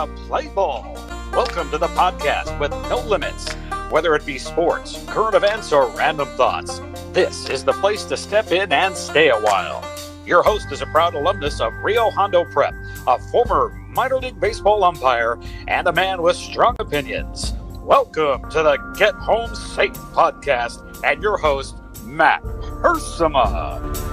to Play Ball. Welcome to the podcast with no limits, whether it be sports, current events, or random thoughts. This is the place to step in and stay a while. Your host is a proud alumnus of Rio Hondo Prep, a former minor league baseball umpire, and a man with strong opinions. Welcome to the Get Home Safe podcast and your host, Matt Hersema.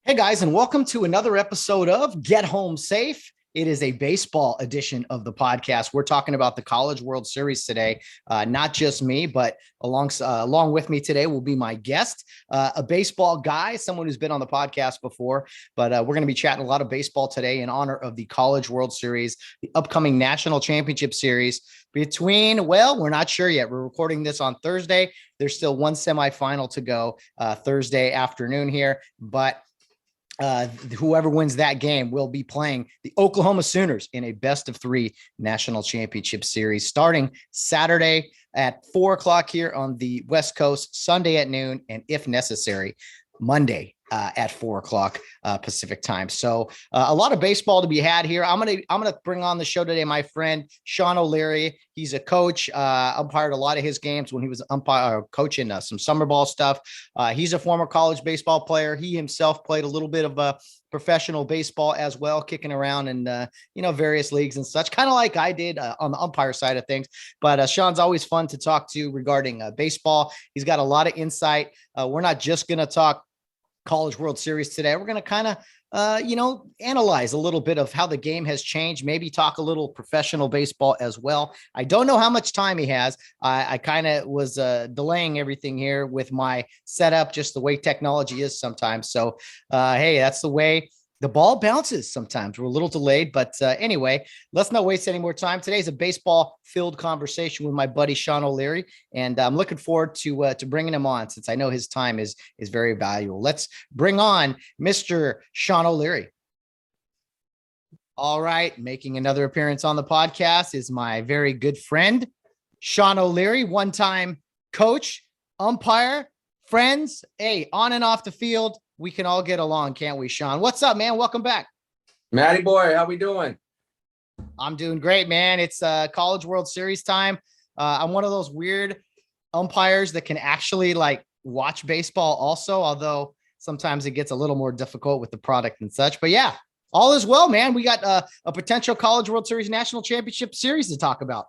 Hey guys, and welcome to another episode of Get Home Safe. It is a baseball edition of the podcast. We're talking about the College World Series today. Not just me, but along with me today will be my guest, a baseball guy, someone who's been on the podcast before. But we're going to be chatting a lot of baseball today in honor of the College World Series, the upcoming National Championship Series between, well, we're not sure yet. We're recording this on Thursday. There's still one semifinal to go Thursday afternoon here, but whoever wins that game will be playing the Oklahoma Sooners in a best-of-3 national championship series starting Saturday at 4:00 here on the West Coast, Sunday at noon, and if necessary, Monday at 4:00 Pacific time. So a lot of baseball to be had here. I'm gonna bring on the show today my friend Sean O'Leary. He's a coach, umpired a lot of his games when he was coaching some summer ball stuff. He's a former college baseball player. He himself played a little bit of professional baseball as well, kicking around in various leagues and such, kind of like I did on the umpire side of things. But Sean's always fun to talk to regarding baseball. He's got a lot of insight. We're not just going to talk College World Series today. We're going to kind of, analyze a little bit of how the game has changed, maybe talk a little professional baseball as well. I don't know how much time he has. I kind of was delaying everything here with my setup, just the way technology is sometimes. So, hey, that's the way the ball bounces sometimes. We're a little delayed, but anyway, let's not waste any more time. Today's a baseball-filled conversation with my buddy Sean O'Leary, and I'm looking forward to bringing him on since I know his time is very valuable. Let's bring on Mr. Sean O'Leary. All right, making another appearance on the podcast is my very good friend, Sean O'Leary, one-time coach, umpire, friends, hey, on and off the field. We can all get along, can't we, Sean? What's up, man? Welcome back. Matty boy, how we doing? I'm doing great, man. It's College World Series time. I'm one of those weird umpires that can actually watch baseball also, although sometimes it gets a little more difficult with the product and such. But yeah, all is well, man. We got a potential College World Series National Championship Series to talk about.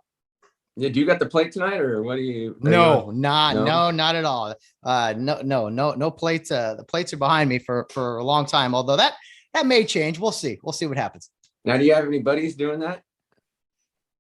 Yeah, do you got the plate tonight, or what do you? No, not at all. No plates. The plates are behind me for a long time. Although that may change. We'll see. We'll see what happens. Now, do you have any buddies doing that?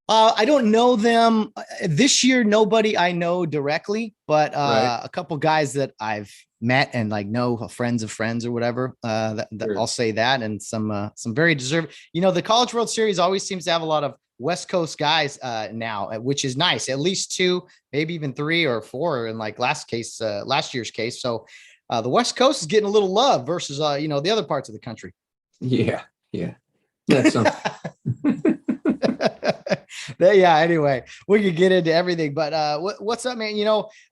I don't know them this year. Nobody I know directly, but right. A couple guys that I've met and know friends of friends or whatever. Sure. I'll say that, and some very deserved. The College World Series always seems to have a lot of West Coast guys now, which is nice. At least 2, maybe even 3 or 4 in last year's case. So the West Coast is getting a little love versus the other parts of the country. Yeah. That's something. Yeah. Anyway, we could get into everything, but what's up, man?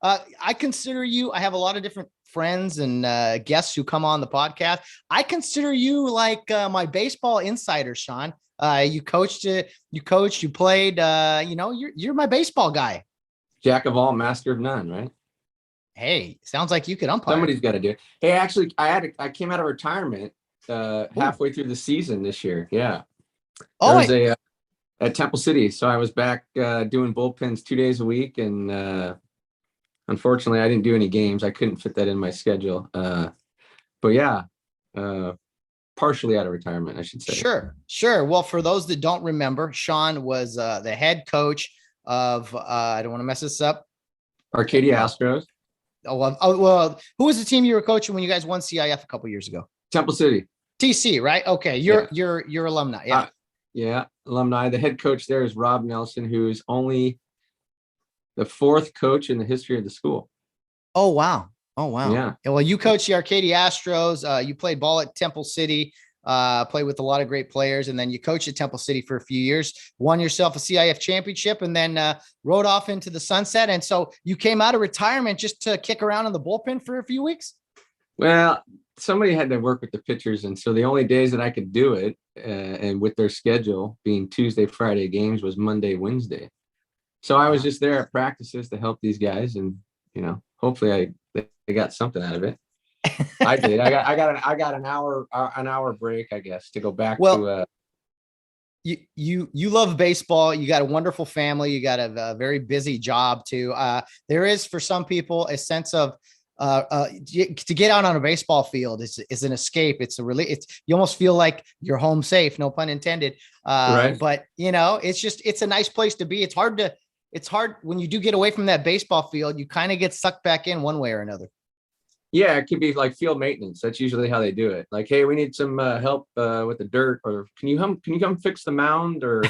I consider you. I have a lot of different friends and guests who come on the podcast. I consider you my baseball insider, Sean. You coached it. You played. You're my baseball guy. Jack of all, master of none, right? Hey, sounds like you could umpire. Somebody's got to do it. Hey, actually, I came out of retirement halfway through the season this year. Yeah. Oh, I was at Temple City, so I was back doing bullpens 2 days a week, and unfortunately, I didn't do any games. I couldn't fit that in my schedule. But yeah. Partially out of retirement, I should say. Sure. Well, for those that don't remember, Sean was the head coach of, I don't want to mess this up. Arcadia Astros. Well, who was the team you were coaching when you guys won CIF a couple years ago? Temple City. TC, right? Okay. You're alumni. Yeah. Yeah. Alumni. The head coach there is Rob Nelson, who's only the 4th coach in the history of the school. Oh, wow. Yeah. Well, you coached the Arcadia Astros. You played ball at Temple City, played with a lot of great players. And then you coached at Temple City for a few years, won yourself a CIF championship, and then rode off into the sunset. And so you came out of retirement just to kick around in the bullpen for a few weeks? Well, somebody had to work with the pitchers, and so the only days that I could do it, and with their schedule being Tuesday, Friday games, was Monday, Wednesday. So I was just there at practices to help these guys, and hopefully they got something out of it. I did. I got an hour break, I guess, to go back to. You love baseball. You got a wonderful family. You got a very busy job too. There is, for some people, a sense of to get out on a baseball field is an escape. It's a really, you almost feel like you're home safe, no pun intended. Right. But it's a nice place to be. It's hard when you do get away from that baseball field, you kind of get sucked back in one way or another. Yeah, it could be like field maintenance. That's usually how they do it. Like, hey, we need some help with the dirt, or can you come fix the mound? Or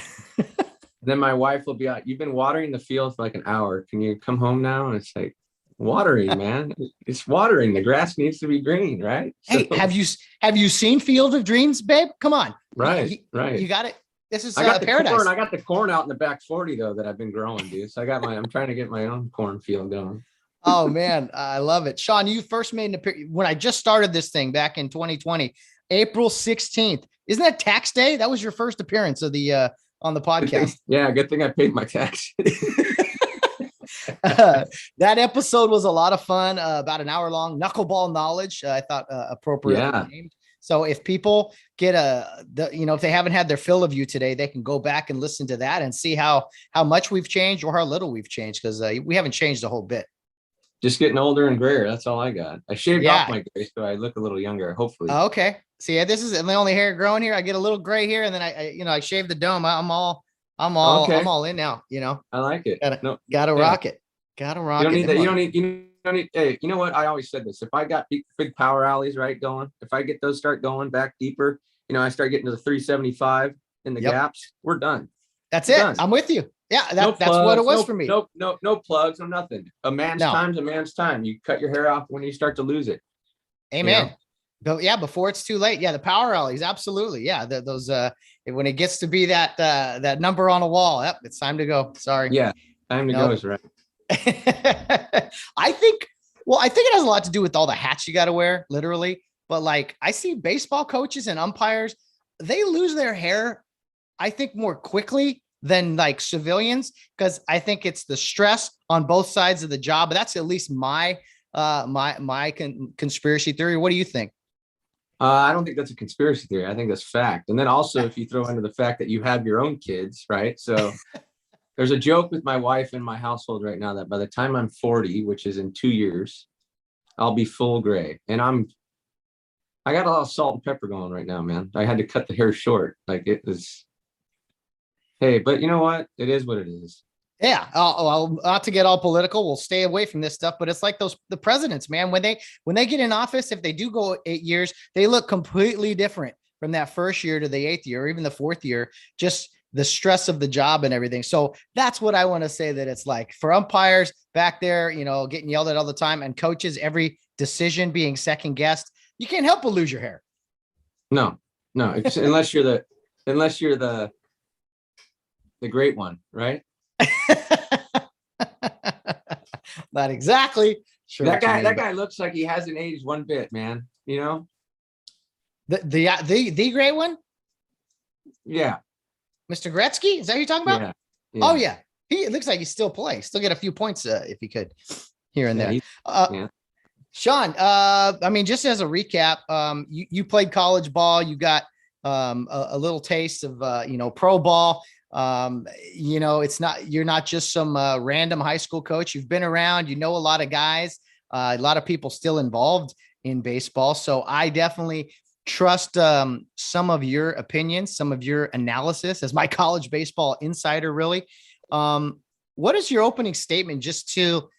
then my wife will be out. You've been watering the field for like an hour. Can you come home now? And it's like, watering, man. It's watering. The grass needs to be green, right? Hey, have you seen Field of Dreams, babe? Come on. Right. You got it. This is I got paradise. I got the corn out in the back 40 though that I've been growing, dude. So I'm trying to get my own cornfield going. Oh man, I love it. Sean, you first made an appearance when I just started this thing back in 2020, April 16th. Isn't that tax day? That was your first appearance of the on the podcast. Yeah, good thing I paid my tax. That episode was a lot of fun, about an hour long. Knuckleball knowledge, I thought appropriately named. So if people get if they haven't had their fill of you today, they can go back and listen to that and see how much we've changed or how little we've changed, because we haven't changed a whole bit. Just getting older and grayer. That's all I got. I shaved off my gray, so I look a little younger, hopefully. Okay. See, this is the only hair growing here. I get a little gray here, and then I shave the dome. I'm all in now. I like it. Gotta rock it. Gotta rock it. You don't need. Hey, you know what? I always said this. If I got big power alleys going, if I get those start going back deeper, I start getting to the 375 in the gaps, we're done. That's it. I'm with you. Yeah, that's what it was for me. No plugs, no nothing. A man's time's a man's time. You cut your hair off when you start to lose it. Amen. But before it's too late. Yeah, the power alleys, absolutely. Yeah, those when it gets to be that number on a wall, it's time to go. Sorry. Yeah, time to go is right. I think it has a lot to do with all the hats you got to wear, literally. But like, I see baseball coaches and umpires, they lose their hair, I think, more quickly than like civilians, because I think it's the stress on both sides of the job. But that's at least my conspiracy theory. What do you think? I don't think that's a conspiracy theory. I think that's fact. And then also, if you throw into the fact that you have your own kids, right? So there's a joke with my wife in my household right now that by the time I'm 40, which is in 2 years, I'll be full gray. And I got a lot of salt and pepper going right now, man. I had to cut the hair short. Like, it was. Hey, but you know what? It is what it is. Yeah. Not to get all political, we'll stay away from this stuff, but it's like the presidents, man, when they get in office, if they do go 8 years, they look completely different from that first year to the 8th year, or even the 4th year, just the stress of the job and everything. So that's what I want to say that it's like for umpires back there, getting yelled at all the time, and coaches, every decision being second guessed. You can't help but lose your hair. No, unless you're the great one, right? Not exactly. Sure. That guy looks like he hasn't aged one bit, man. The great one. Yeah. Mr. Gretzky, is that who you're talking about? Yeah. Oh yeah. It looks like he still plays. Still get a few points if he could here and there. Sean, just as a recap, you played college ball. You got a little taste of pro ball. You're not just some random high school coach. You've been around, a lot of guys, a lot of people still involved in baseball. So I definitely trust some of your opinions, some of your analysis as my college baseball insider, really. What is your opening statement just to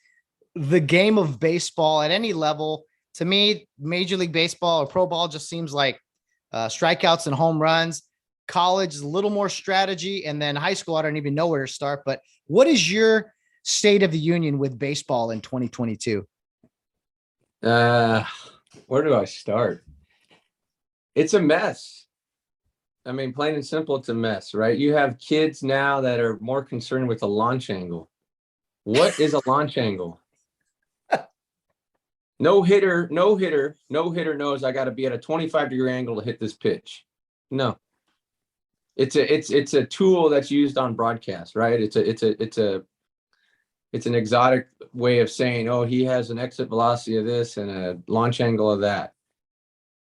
the game of baseball at any level? To me, Major League Baseball or pro ball just seems like strikeouts and home runs. College is a little more strategy, and then high school, I don't even know where to start. But what is your state of the union with baseball in 2022? Where do I start? It's a mess. I mean, plain and simple, it's a mess, right? You have kids now that are more concerned with the launch angle. What is a launch angle? No hitter knows I got to be at a 25-degree angle to hit this pitch. No. It's a tool that's used on broadcast, right? It's an exotic way of saying, oh, he has an exit velocity of this and a launch angle of that.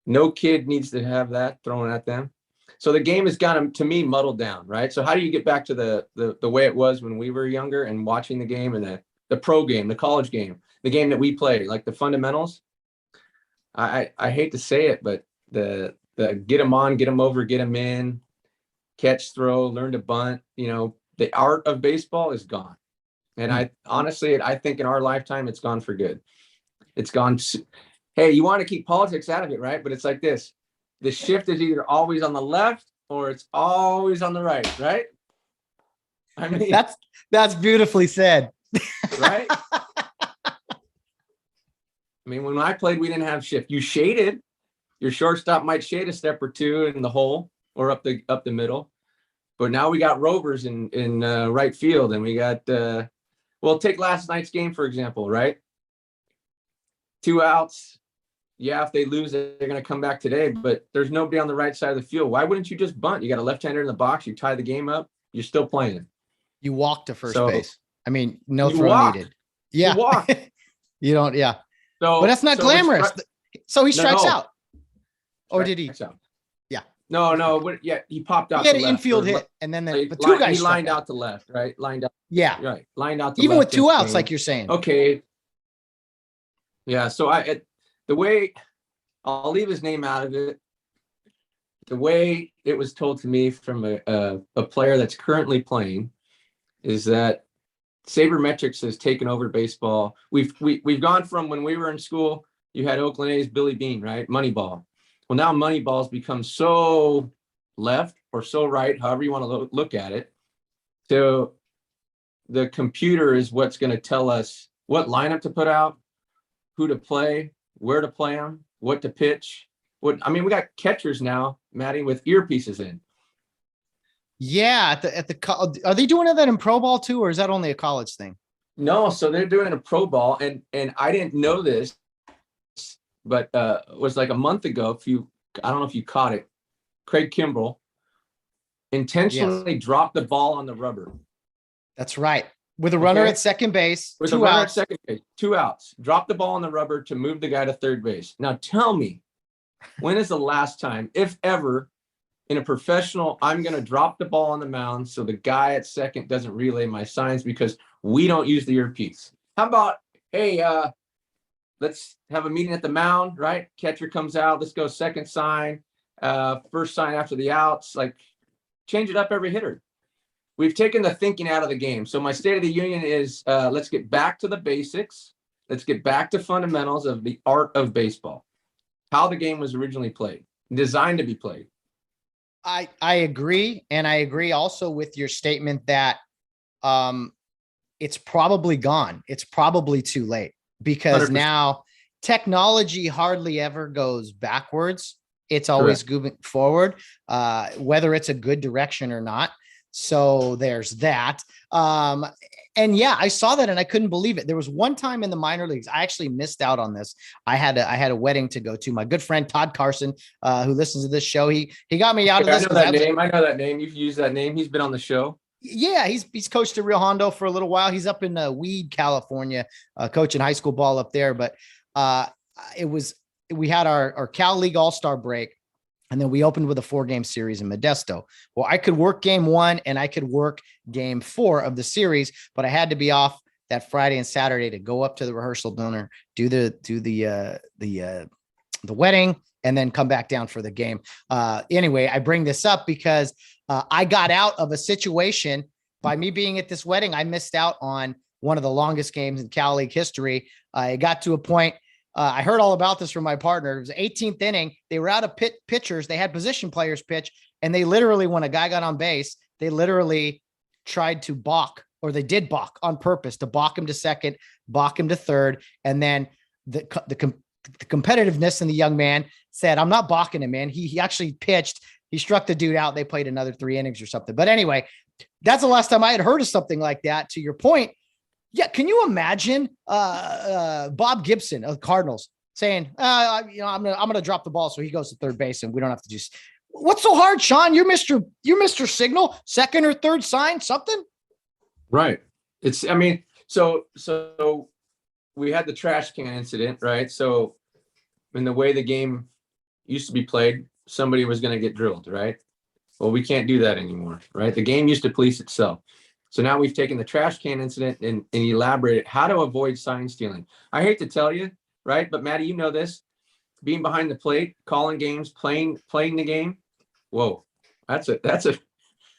No kid needs to have that thrown at them. So the game has gotten, to me, muddled down, right? So how do you get back to the way it was when we were younger and watching the game and the pro game, the college game, the game that we play, like the fundamentals? I hate to say it, but the get them on, get them over, get them in, catch, throw, learn to bunt, the art of baseball is gone. And I think in our lifetime, it's gone for good. It's gone. Hey, you want to keep politics out of it, right? But it's like this. The shift is either always on the left or it's always on the right, right? I mean, that's beautifully said. Right? I mean, when I played, we didn't have shift. You shaded. Your shortstop might shade a step or two in the hole or up the middle. But now we got rovers in right field, and we got take last night's game, for example, right? 2 outs. Yeah, if they lose, they're going to come back today, but there's nobody on the right side of the field. Why wouldn't you just bunt? You got a left-hander in the box. You tie the game up. You're still playing. You walk to first base. I mean, no throw needed. Yeah. You walk. You don't. Yeah. So, but that's not glamorous. So he strikes out. Or did he? Out. Yeah. No. Yeah, he popped out. He had an infield hit, and then but two guys. He lined out to left, right? Lined out. Yeah. Right. Lined out to even left with 2 outs, like you're saying. Okay. Yeah. So the way I'll leave his name out of it. The way it was told to me from a player that's currently playing is that sabermetrics has taken over baseball. We've gone from when we were in school, you had Oakland A's Billy Beane, right? Moneyball. Well, now Moneyball's become so left or so right, however you want to look at it. So the computer is what's going to tell us what lineup to put out, who to play, where to play them, what to pitch. We got catchers now, Maddie, with earpieces in. Yeah, are they doing that in pro ball too, or is that only a college thing? No, so they're doing it in pro ball, and I didn't know this, but it was like a month ago. I don't know if you caught it. Craig Kimbrell intentionally dropped the ball on the rubber. That's right. With a runner at second base, with a runner at second base, 2 outs. Drop the ball on the rubber to move the guy to third base. Now tell me, when is the last time, if ever, in a professional, I'm going to drop the ball on the mound so the guy at second doesn't relay my signs because we don't use the earpiece? How about, hey, let's have a meeting at the mound, right? Catcher comes out. Let's go second sign, first sign after the outs. Like, change it up every hitter. We've taken the thinking out of the game. So my State of the Union is let's get back to the basics. Let's get back to fundamentals of the art of baseball, how the game was originally played, designed to be played. I agree. And I agree also with your statement that it's probably gone. It's probably too late because 100%. Now technology hardly ever goes backwards. It's always moving forward, whether it's a good direction or not. So there's that. And yeah, I saw that and I couldn't believe it. There was one time in the minor leagues, I actually missed out on this. I had a wedding to go to. My good friend, Todd Carson, who listens to this show, he got me out of this. I know that name. You've used that name. He's been on the show. Yeah, he's coached at Rio Hondo for a little while. He's up in Weed, California, coaching high school ball up there. But we had our Cal League All-Star break. And then we opened with a 4-game series in Modesto. Well, I could work game 1 and I could work game 4 of the series, but I had to be off that Friday and Saturday to go up to the rehearsal dinner, do the wedding, and then come back down for the game. Anyway, I bring this up because I got out of a situation by me being at this wedding. I missed out on one of the longest games in Cal League history. It got to a point. I heard all about this from my partner. It was the 18th inning. They were out of pitchers. They had position players pitch. And they literally, when a guy got on base, they literally tried to balk, or they did balk on purpose to balk him to second, balk him to third. And then the competitiveness in the young man said, I'm not balking him, man. He actually pitched. He struck the dude out. They played another 3 innings or something. But anyway, that's the last time I had heard of something like that. To your point, Yeah. Can you imagine Bob Gibson of Cardinals saying, I'm going to drop the ball. So he goes to third base and we don't have to just, what's so hard, Sean? You're Mr. Signal, second or third sign, something. Right. So we had the trash can incident, right? So in the way the game used to be played, somebody was going to get drilled, right? Well, we can't do that anymore, right? The game used to police itself. So now we've taken the trash can incident and elaborated how to avoid sign stealing. I hate to tell you, right? But Maddie, you know this, being behind the plate, calling games, playing the game. Whoa, that's a Gotta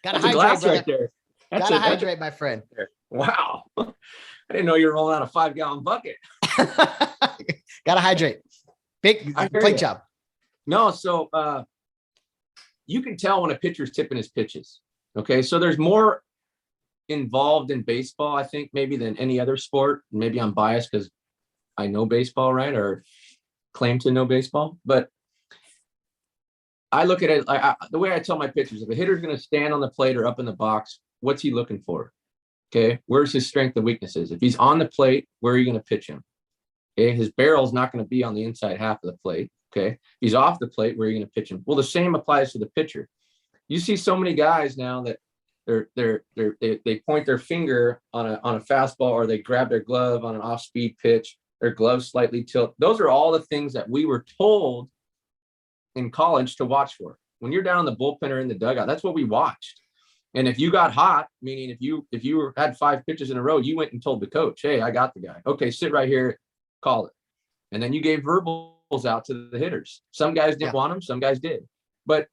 hydrate, glass brother. right there. Gotta hydrate, my friend. Wow. I didn't know you were rolling out a 5-gallon bucket. Gotta hydrate. Big plate job. No, so you can tell when a pitcher's tipping his pitches. Okay, so there's more involved in baseball, I think, maybe than any other sport. Maybe I'm biased because I know baseball, right? Or claim to know baseball. But I look at it the way I tell my pitchers, if a hitter's going to stand on the plate or up in the box, what's he looking for? Okay, where's his strength and weaknesses? If he's on the plate, where are you going to pitch him? Okay, his barrel's not going to be on the inside half of the plate. Okay, if he's off the plate, where are you going to pitch him? Well, the same applies to the pitcher. You see so many guys now that they point their finger on a fastball, or they grab their glove on an off-speed pitch, their glove slightly tilt. Those are all the things that we were told in college to watch for. When you're down in the bullpen or in the dugout, that's what we watched. And if you got hot, meaning if you had 5 pitches in a row, you went and told the coach, hey, I got the guy. Okay, sit right here, call it. And then you gave verbals out to the hitters. Some guys didn't want them, some guys did. But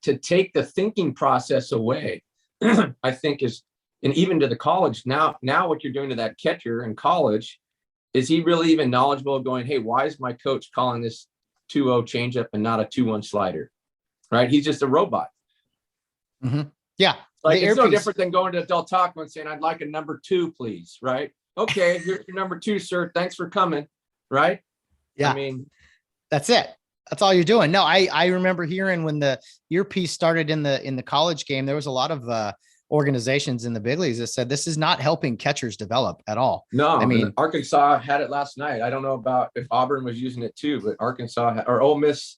to take the thinking process away, I think is, and even to the college, now what you're doing to that catcher in college, is he really even knowledgeable of going, hey, why is my coach calling this 2-0 changeup and not a 2-1 slider? Right? He's just a robot. Mm-hmm. Yeah. Like, it's no different than going to Del Taco and saying, I'd like a number 2, please. Right? Okay, here's your number 2, sir. Thanks for coming. Right? Yeah. I mean, that's it. That's all you're doing. No, I remember hearing when the earpiece started in the college game, there was a lot of organizations in the big leagues that said this is not helping catchers develop at all. No, I mean, Arkansas had it last night. I don't know about if Auburn was using it too, but Arkansas or Ole Miss,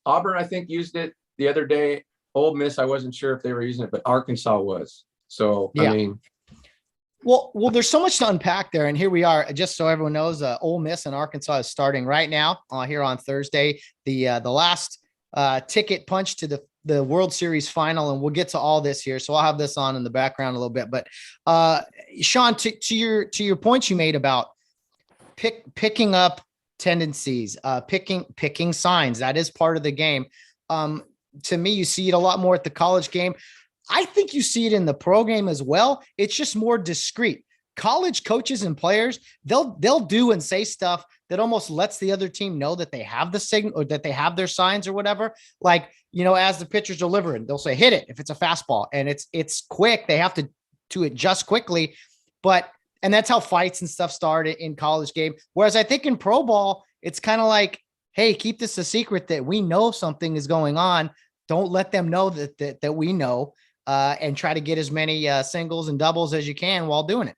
Auburn, I think, used it the other day. Ole Miss, I wasn't sure if they were using it, but Arkansas was. So, yeah. I mean, well, there's so much to unpack there. And here we are, just so everyone knows, Ole Miss and Arkansas is starting right now here on Thursday, the last ticket punch to the World Series final. And we'll get to all this here. So I'll have this on in the background a little bit, but Sean, to your points you made about picking up tendencies, picking signs, that is part of the game. To me, you see it a lot more at the college game. I think you see it in the pro game as well. It's just more discreet. College coaches and players, they'll do and say stuff that almost lets the other team know that they have the signal or that they have their signs or whatever. Like, as the pitcher's delivering, they'll say, hit it if it's a fastball, and it's quick. They have to adjust quickly. And that's how fights and stuff start in college game. Whereas I think in pro ball, it's kind of like, hey, keep this a secret that we know something is going on. Don't let them know that we know, and try to get as many singles and doubles as you can while doing it.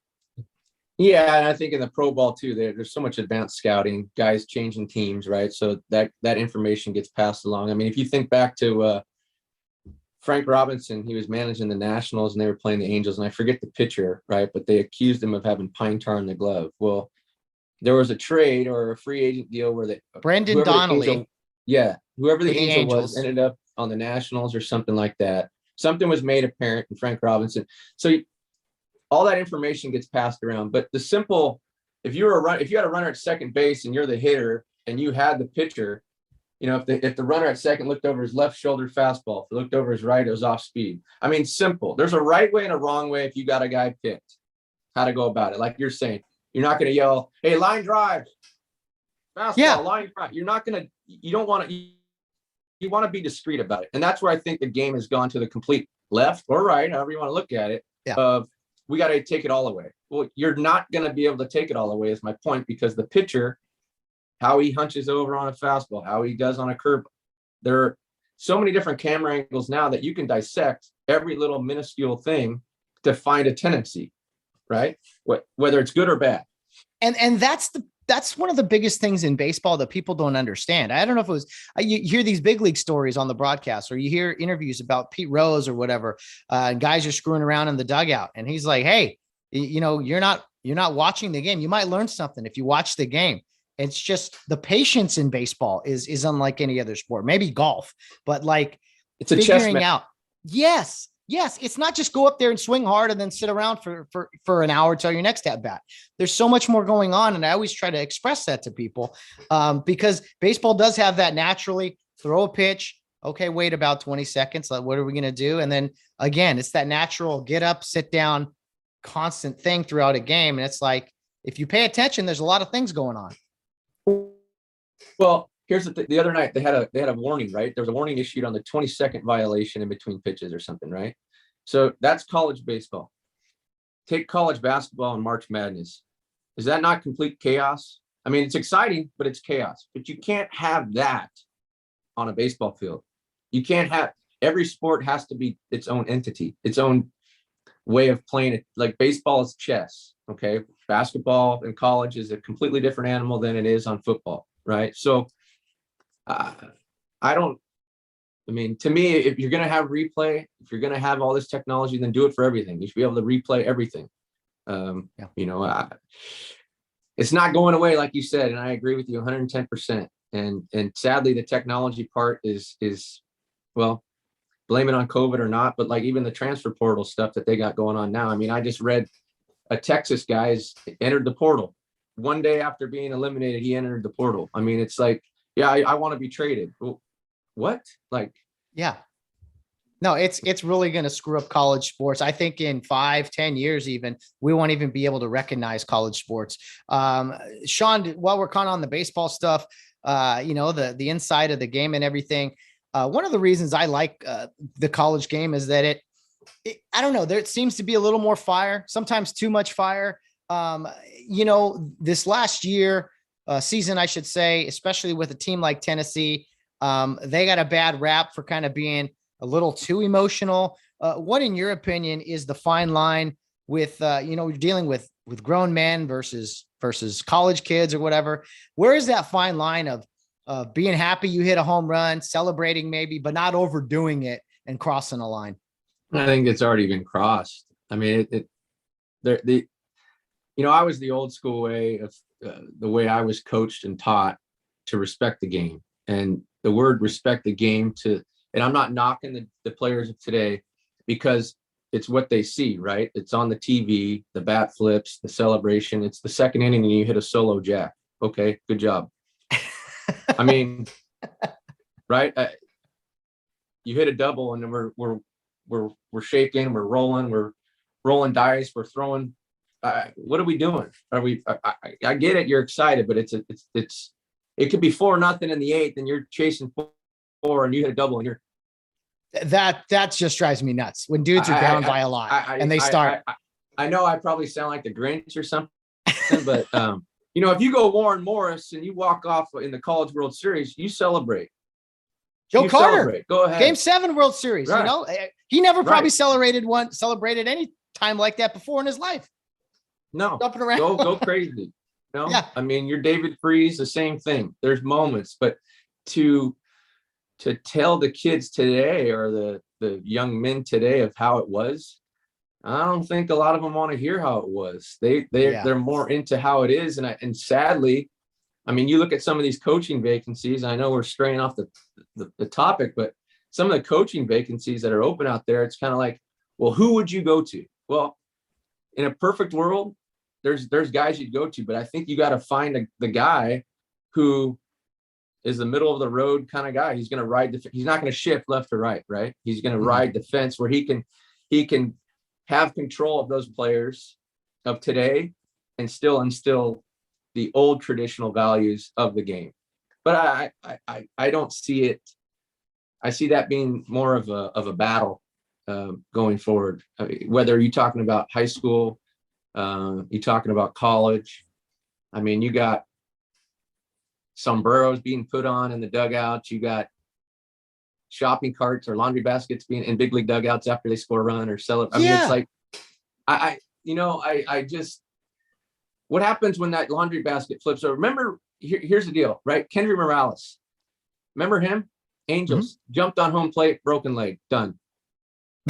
Yeah, and I think in the pro ball too, there's so much advanced scouting, guys changing teams, right? So that information gets passed along. I mean, if you think back to Frank Robinson, he was managing the Nationals and they were playing the Angels, and I forget the pitcher, right? But they accused him of having pine tar in the glove. Well, there was a trade or a free agent deal where Brendan Donnelly. Whoever the Angel was ended up on the Nationals or something like that. Something was made apparent in Frank Robinson. So all that information gets passed around. But the simple, if you had a runner at second base and you're the hitter and you had the pitcher, if the runner at second looked over his left shoulder fastball, if he looked over his right, it was off speed. I mean, simple. There's a right way and a wrong way if you got a guy picked, how to go about it. Like you're saying, you're not going to yell, hey, line drive, fastball, line drive. You're not going to, you want to be discreet about it. And that's where I think the game has gone to the complete left or right, however you want to look at it, of we got to take it all away. Well, you're not going to be able to take it all away is my point, because the pitcher, how he hunches over on a fastball, how he does on a curve. There are so many different camera angles now that you can dissect every little minuscule thing to find a tendency. right? Whether it's good or bad. And that's one of the biggest things in baseball that people don't understand. I don't know if it was, you hear these big league stories on the broadcast, or you hear interviews about Pete Rose or whatever, guys are screwing around in the dugout. And he's like, hey, you're not watching the game. You might learn something if you watch the game. It's just the patience in baseball is unlike any other sport, maybe golf, but like it's a figuring out. Yes. It's not just go up there and swing hard and then sit around for an hour till your next at bat. There's so much more going on. And I always try to express that to people because baseball does have that naturally. Throw a pitch. Okay, wait about 20 seconds. Like, what are we going to do? And then again, it's that natural get up, sit down, constant thing throughout a game. And it's like, if you pay attention, there's a lot of things going on. Well, here's the other night they had a warning, right? There was a warning issued on the 20-second violation in between pitches or something, right? So that's college baseball. Take college basketball and March Madness. Is that not complete chaos? I mean, it's exciting, but it's chaos. But you can't have that on a baseball field. You can't have, every sport has to be its own entity, its own way of playing it. Like baseball is chess, okay? Basketball in college is a completely different animal than it is on football, right? So to me, if you're going to have replay, if you're going to have all this technology, then do it for everything. You should be able to replay everything. It's not going away, like you said, and I agree with you 110%. And sadly, the technology part is well, blame it on COVID or not, but like even the transfer portal stuff that they got going on now. I mean, I just read a Texas guy entered the portal. One day after being eliminated, he entered the portal. I mean, it's like, yeah, I want to be traded. Well, what? Like, yeah. No, it's really going to screw up college sports. I think in 5-10 years, even we won't even be able to recognize college sports. Sean, while we're kind of on the baseball stuff, the inside of the game and everything. One of the reasons I like the college game is that I don't know, there seems to be a little more fire, sometimes too much fire. This last year season, I should say, especially with a team like Tennessee, they got a bad rap for kind of being a little too emotional. What, in your opinion, is the fine line with, you're dealing with grown men versus college kids or whatever? Where is that fine line of being happy you hit a home run, celebrating maybe, but not overdoing it and crossing a line? I think it's already been crossed. I mean, I was the old school way of the way I was coached and taught to respect the game, and the word respect the game and I'm not knocking the players of today because it's what they see, right? It's on the TV, the bat flips, the celebration. It's the second inning and you hit a solo jack. Okay, good job. I mean, right? You hit a double and then we're shaking, we're rolling dice, we're throwing. What are we doing? I get it. You're excited, but it could be 4-0 in the 8th and you're chasing 4 and you hit a double and you're. That just drives me nuts when dudes are down by a lot and they start. I know I probably sound like the Grinch or something, but if you go Warren Morris and you walk off in the College World Series, you celebrate. Joe Carter, celebrate. Go ahead. Game 7 World Series. Right. He never probably celebrated any time like that before in his life. No, jumping around. Go crazy. Yeah. I mean, you're David Freese, the same thing. There's moments, but to tell the kids today or the young men today of how it was, I don't think a lot of them want to hear how it was. They're more into how it is. And sadly, I mean, you look at some of these coaching vacancies, I know we're straying off the topic, but some of the coaching vacancies that are open out there, it's kind of like, well, who would you go to? Well, in a perfect world, there's guys you'd go to, but I think you got to find the guy who is the middle of the road kind of guy. He's going to ride he's not going to shift left or right. He's going to ride the fence where he can have control of those players of today and still instill the old traditional values of the game. But I don't see it. I see that being more of a battle going forward. I mean, whether you're talking about high school, you're talking about college. I mean, you got sombreros being put on in the dugouts. You got shopping carts or laundry baskets being in big league dugouts after they score a run or sell it. I mean, it's like, I just, what happens when that laundry basket flips over? Remember, here's the deal, right? Kendry Morales. Remember him? Angels jumped on home plate, broken leg, done.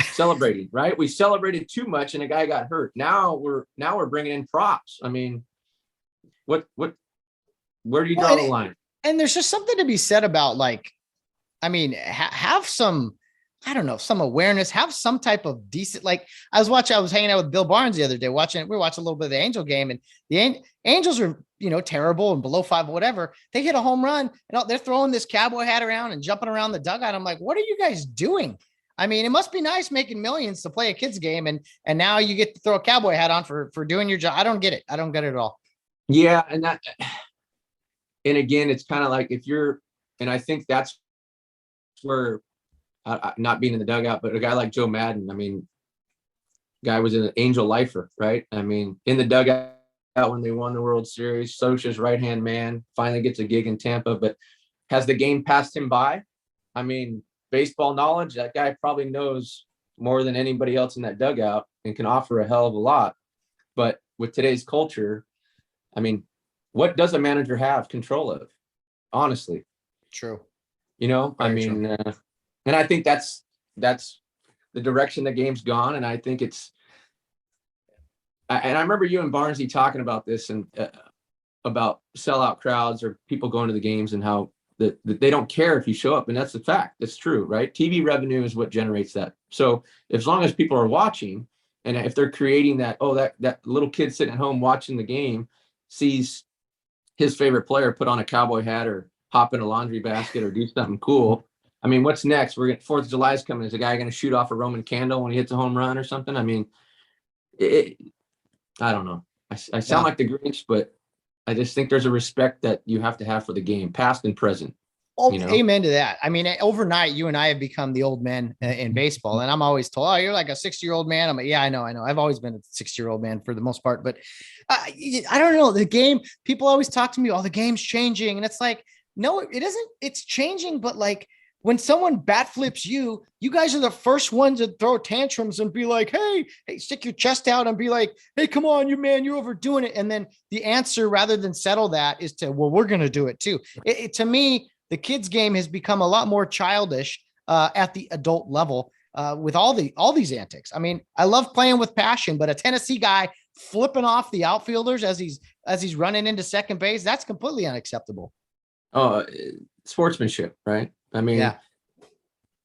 Celebrating, right? We celebrated too much and a guy got hurt. Now we're bringing in props. I mean, where do you draw the line? And there's just something to be said about, like, I mean, have some, I don't know, some awareness, have some type of decent, like I was hanging out with Bill Barnes the other day, we were watching a little bit of the Angel game, and the Angels are, terrible and below 5 or whatever. They hit a home run and they're throwing this cowboy hat around and jumping around the dugout. I'm like, what are you guys doing? I mean, it must be nice making millions to play a kid's game. And now you get to throw a cowboy hat on for doing your job. I don't get it. I don't get it at all. Yeah. And again, it's kind of like and I think that's where, not being in the dugout, but a guy like Joe Madden, I mean, guy was an Angel lifer, right? I mean, in the dugout when they won the World Series, Scia's right-hand man, finally gets a gig in Tampa, but has the game passed him by? I mean, baseball knowledge, that guy probably knows more than anybody else in that dugout and can offer a hell of a lot. But with today's culture, I mean, what does a manager have control of? Honestly. True. I mean, and I think that's the direction the game's gone. And I think and I remember you and Barnesy talking about this and about sellout crowds or people going to the games and how that they don't care if you show up. And that's the fact. That's true, right? TV revenue is what generates that. So as long as people are watching, and if they're creating that little kid sitting at home watching the game sees his favorite player put on a cowboy hat or hop in a laundry basket or do something cool. I mean, what's next? 4th of July is coming. Is a guy going to shoot off a Roman candle when he hits a home run or something? I mean, I don't know. I sound like the Grinch, but I just think there's a respect that you have to have for the game, past and present. Oh, amen to that. I mean, overnight, you and I have become the old men in baseball. And I'm always told, oh, you're like a 60-year-old man. I'm like, yeah, I know. I've always been a 60-year-old man for the most part. But I don't know. The game, people always talk to me, oh, the game's changing. And it's like, no, it isn't. It's changing. But like, when someone bat flips you guys are the first ones to throw tantrums and be like, hey, stick your chest out and be like, hey, come on, you're overdoing it. And then the answer, rather than settle that, is to, well, we're going to do it too. To me, the kids game has become a lot more childish at the adult level with all these antics. I mean, I love playing with passion, but a Tennessee guy flipping off the outfielders as he's running into second base, that's completely unacceptable. Oh, sportsmanship, right? I mean,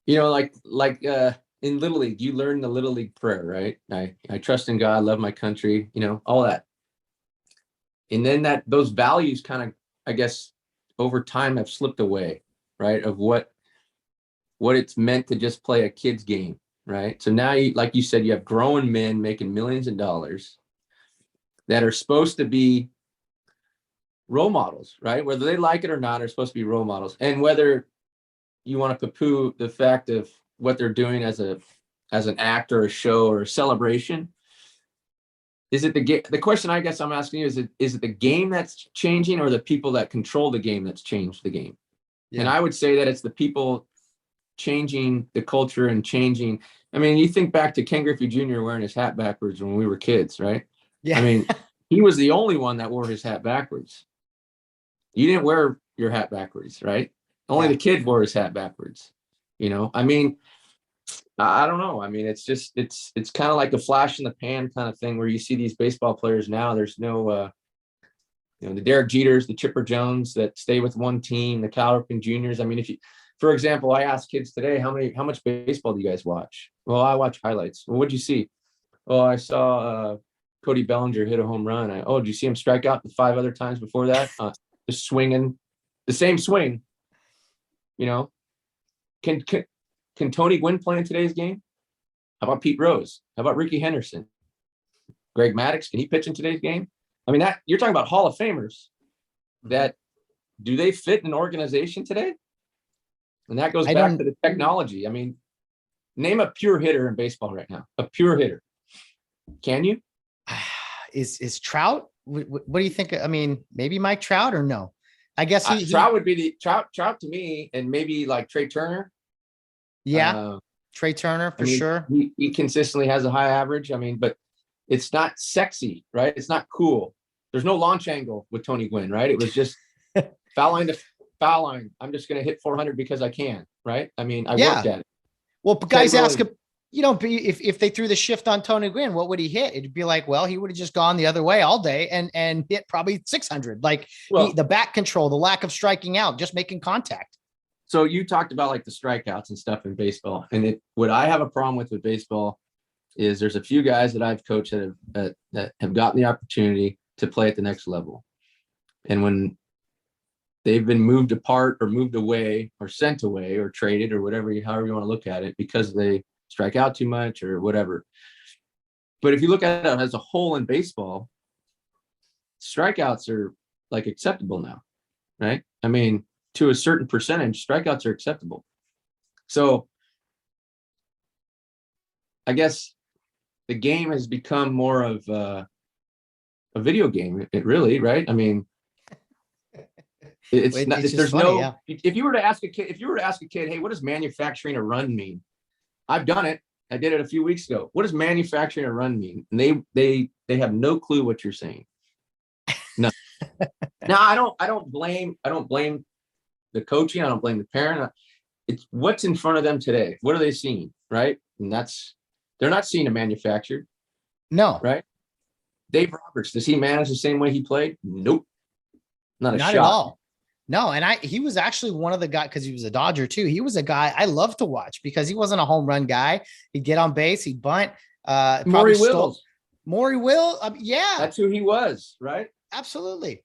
like in Little League, you learn the Little League prayer, right? I trust in God, love my country, all that. And then those values kind of, I guess, over time have slipped away, right? Of what it's meant to just play a kid's game, right? So now, like you said, you have grown men making millions of dollars that are supposed to be role models, right? Whether they like it or not, are supposed to be role models. And whether you want to poo-poo the fact of what they're doing as an act or a show or a celebration, is it the question I guess I'm asking you, is it the game that's changing or the people that control the game that's changed the game? Yeah. And I would say that it's the people changing the culture and changing. I mean, you think back to Ken Griffey Jr. wearing his hat backwards when we were kids, right? Yeah. I mean, he was the only one that wore his hat backwards. You didn't wear your hat backwards, right? Only the kid wore his hat backwards. I mean, I don't know. I mean, it's kind of like a flash in the pan kind of thing where you see these baseball players now. There's no, the Derek Jeters, the Chipper Jones that stay with one team, the Cal Ripken Juniors. I mean, for example, I asked kids today, how much baseball do you guys watch? Well, I watch highlights. Well, what'd you see? Oh, I saw Cody Bellinger hit a home run. Did you see him strike out the 5 other times before that? Just swinging, the same swing. Can Tony Gwynn play in today's game? How about Pete Rose? How about Ricky Henderson? Greg Maddux, can he pitch in today's game? I mean, that you're talking about Hall of Famers that do they fit in an organization today? And that goes back to the technology. I mean, name a pure hitter in baseball right now. A pure hitter. Can you? Is Trout? What do you think? I mean, maybe Mike Trout or no? I guess Trout would be the Trout to me, and maybe like Trey Turner. Yeah, Trey Turner for sure. He consistently has a high average. I mean, but It's not sexy, right? It's not cool. There's no launch angle with Tony Gwynn, right? It was just foul line to foul line. I'm just going to hit 400 because I can, right? I mean, I worked at it. Well, guys ask him, if they threw the shift on Tony Gwynn, what would he hit? It'd be like, well, he would have just gone the other way all day and hit probably 600. Like the back control, the lack of striking out, just making contact. So you talked about like the strikeouts and stuff in baseball. And what I have a problem with baseball is there's a few guys that I've coached that have gotten the opportunity to play at the next level. And when they've been moved apart or moved away or sent away or traded or whatever, however you want to look at it, because they strike out too much or whatever. But if you look at it as a whole in baseball, strikeouts are like acceptable now, right? I mean, to a certain percentage, strikeouts are acceptable. So I guess the game has become more of a video game. It really, right? I mean, it's not. There's funny, no. Yeah. If you were to ask a kid, hey, what does manufacturing a run mean? I've done it. I did it a few weeks ago. What does manufacturing a run mean? And they have no clue what you're saying. No. Now I don't blame the coaching. I don't blame the parent. It's what's in front of them today. What are they seeing, right? And they're not seeing a manufactured. No. Right? Dave Roberts, does he manage the same way he played? Nope. Not shot. At all. No, and he was actually one of the guys, because he was a Dodger too. He was a guy I love to watch because he wasn't a home run guy. He'd get on base, he'd bunt. Maury Wills. Maury Will. Yeah. That's who he was, right? Absolutely.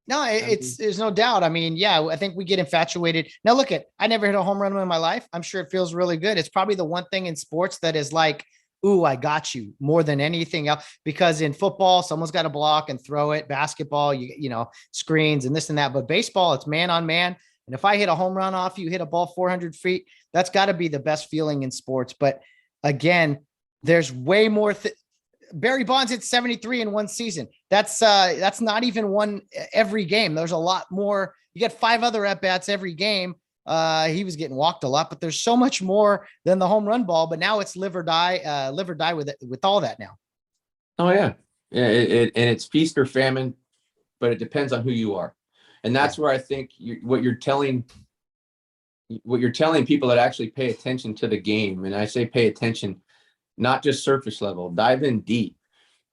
No, there's no doubt. I mean, yeah, I think we get infatuated. Now look I never hit a home run in my life. I'm sure it feels really good. It's probably the one thing in sports that is like, ooh, I got you more than anything else, because in football, someone's got to block and throw it. Basketball, you know, screens and this and that, but baseball, it's man on man. And if I hit a home run off you, hit a ball 400 feet, that's got to be the best feeling in sports. But again, there's way more. Barry Bonds hit 73 in one season. That's not even one every game. There's a lot more. You get 5 other at-bats every game. He was getting walked a lot, but there's so much more than the home run ball. But now it's live or die with it, with all that now. Oh yeah. Yeah. And it's feast or famine, but it depends on who you are. And that's where I think what you're telling people that actually pay attention to the game. And I say, pay attention, not just surface level, dive in deep.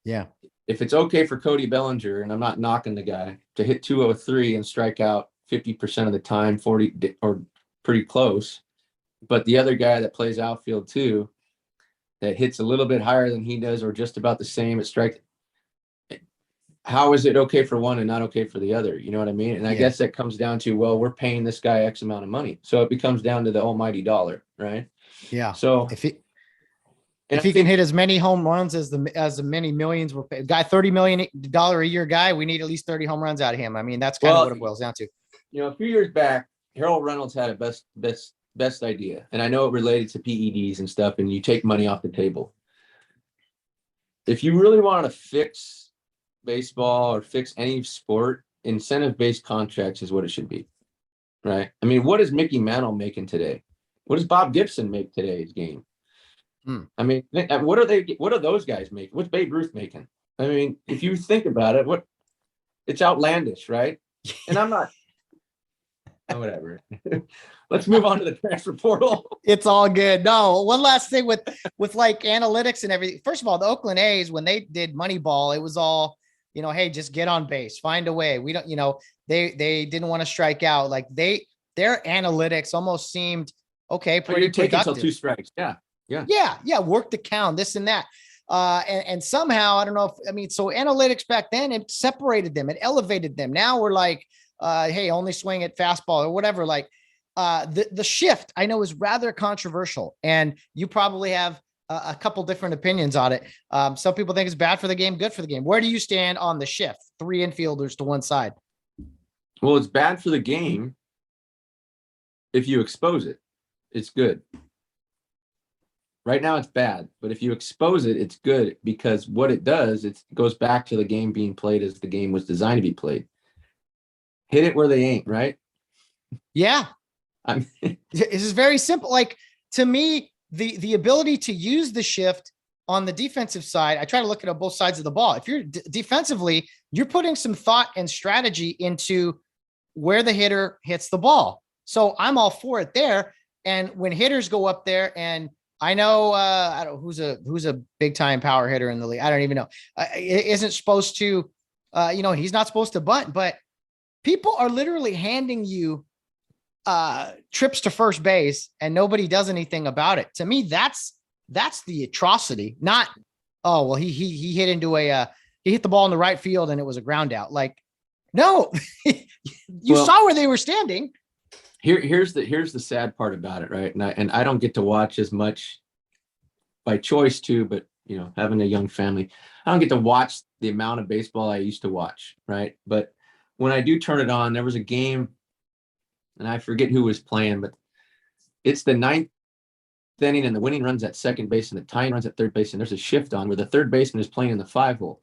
Yeah. If it's okay for Cody Bellinger, and I'm not knocking the guy, to hit 203 and strike out 50% of the time, 40 or pretty close, but the other guy that plays outfield too, that hits a little bit higher than he does, or just about the same at strike, how is it okay for one and not okay for the other? You know what I mean? And I guess that comes down to, well, we're paying this guy X amount of money. So it becomes down to the almighty dollar, right? Yeah. So if he can hit as many home runs as the many millions we're paying, guy, $30 million a year guy, we need at least 30 home runs out of him. I mean, that's kind of what it boils down to. You know, a few years back, Harold Reynolds had a best idea. And I know it related to PEDs and stuff, and you take money off the table. If you really want to fix baseball or fix any sport, incentive-based contracts is what it should be, right? I mean, what is Mickey Mantle making today? What does Bob Gibson make today's game? I mean, what are those guys making? What's Babe Ruth making? I mean, if you think about it, it's outlandish, right? And I'm not, whatever. Let's move on to the transfer portal. It's all good. No, one last thing with like analytics and everything. First of all, the Oakland A's, when they did Moneyball, it was all, you know, hey, just get on base, find a way. We don't, you know, they didn't want to strike out. Like their analytics almost seemed okay. Pretty take until 2 strikes. Yeah. Work the count, this and that. And somehow, I don't know so analytics back then, it separated them, it elevated them. Now we're like, hey, only swing at fastball or whatever. Like the shift I know is rather controversial, and you probably have a couple different opinions on it. Some people think it's bad for the game, good for the game. Where do you stand on the shift? 3 infielders to one side. Well, it's bad for the game. If you expose it, it's good. Right now it's bad, but if you expose it, it's good, because what it does, it goes back to the game being played as the game was designed to be played. Hit it where they ain't, right? Yeah. I mean, this is very simple. Like, to me, the ability to use the shift on the defensive side, I try to look at both sides of the ball. If you're defensively, you're putting some thought and strategy into where the hitter hits the ball. So I'm all for it there. And when hitters go up there, and I know, I don't who's a big time power hitter in the league. I don't even know. Isn't supposed to, he's not supposed to bunt, but people are literally handing you trips to first base and nobody does anything about it. To me, that's the atrocity. Not, oh, well, he hit into he hit the ball in the right field and it was a ground out. Like, no, you saw where they were standing. Here's the sad part about it, right? And I don't get to watch as much by choice too, but having a young family, I don't get to watch the amount of baseball I used to watch, right? But when I do turn it on, there was a game, and I forget who was playing, but it's the ninth inning, and the winning run's at second base, and the tying run's at third base, and there's a shift on where the third baseman is playing in the 5-hole.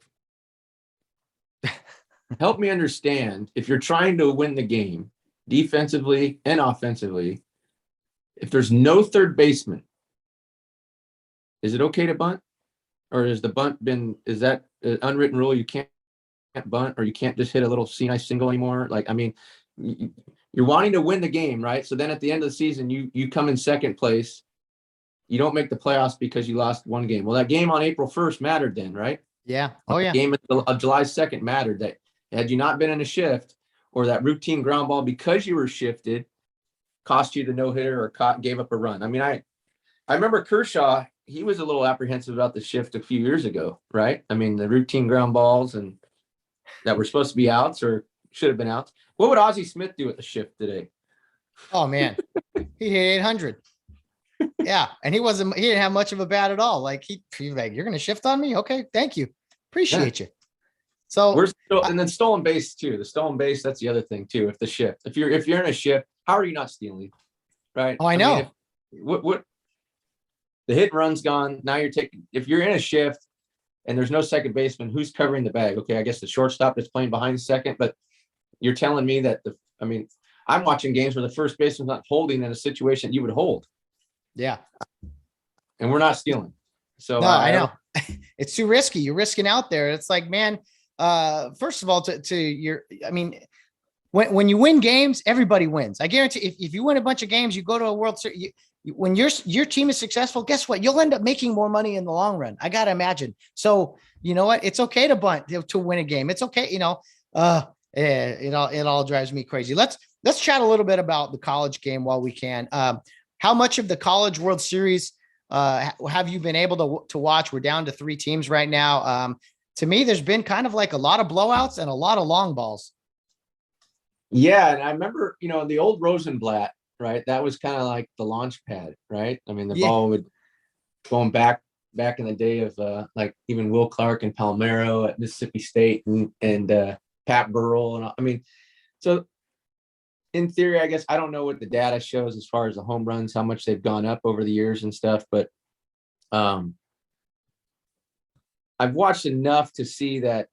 Help me understand, if you're trying to win the game defensively and offensively, if there's no third baseman, is it okay to bunt? Or is the bunt is that an unwritten rule? You can't bunt, or you can't just hit a little nice single anymore. Like, I mean, you're wanting to win the game, right? So then at the end of the season, you come in second place. You don't make the playoffs because you lost one game. Well, that game on April 1st mattered then, right? Yeah. Oh, yeah. The game of July 2nd mattered. That had you not been in a shift, or that routine ground ball because you were shifted cost you the no-hitter or gave up a run. I mean, I remember Kershaw, he was a little apprehensive about the shift a few years ago, right? I mean, the routine ground balls and that were supposed to be outs or should have been outs. What would Ozzie Smith do at the shift today? Oh, man. He hit 800. Yeah. And he didn't have much of a bat at all. Like, he's like, you're going to shift on me? Okay. Thank you. Appreciate you. So and then stolen base too. The stolen base, that's the other thing too. If the shift, if you're in a shift, how are you not stealing? Right. Oh, I know. Mean, what the hit and run's gone. Now if you're in a shift and there's no second baseman, who's covering the bag? Okay, I guess the shortstop is playing behind second, but you're telling me that I'm watching games where the first baseman's not holding in a situation you would hold. Yeah. And we're not stealing. So no, I know. It's too risky. You're risking out there. It's like, man, first of all, when you win games, everybody wins. I guarantee if you win a bunch of games, you go to a World Series, when your team is successful, guess what? You'll end up making more money in the long run. I got to imagine. So you know what? It's okay to bunt to win a game. It's okay. It all drives me crazy. Let's chat a little bit about the college game while we can. How much of the College World Series have you been able to watch? We're down to 3 teams right now. To me, there's been kind of like a lot of blowouts and a lot of long balls. Yeah. And I remember, the old Rosenblatt, right? That was kind of like the launch pad, right? I mean, the ball would going back in the day of like even Will Clark and Palmero at Mississippi State and Pat Burrell. And so in theory, I guess I don't know what the data shows as far as the home runs, how much they've gone up over the years and stuff, but I've watched enough to see that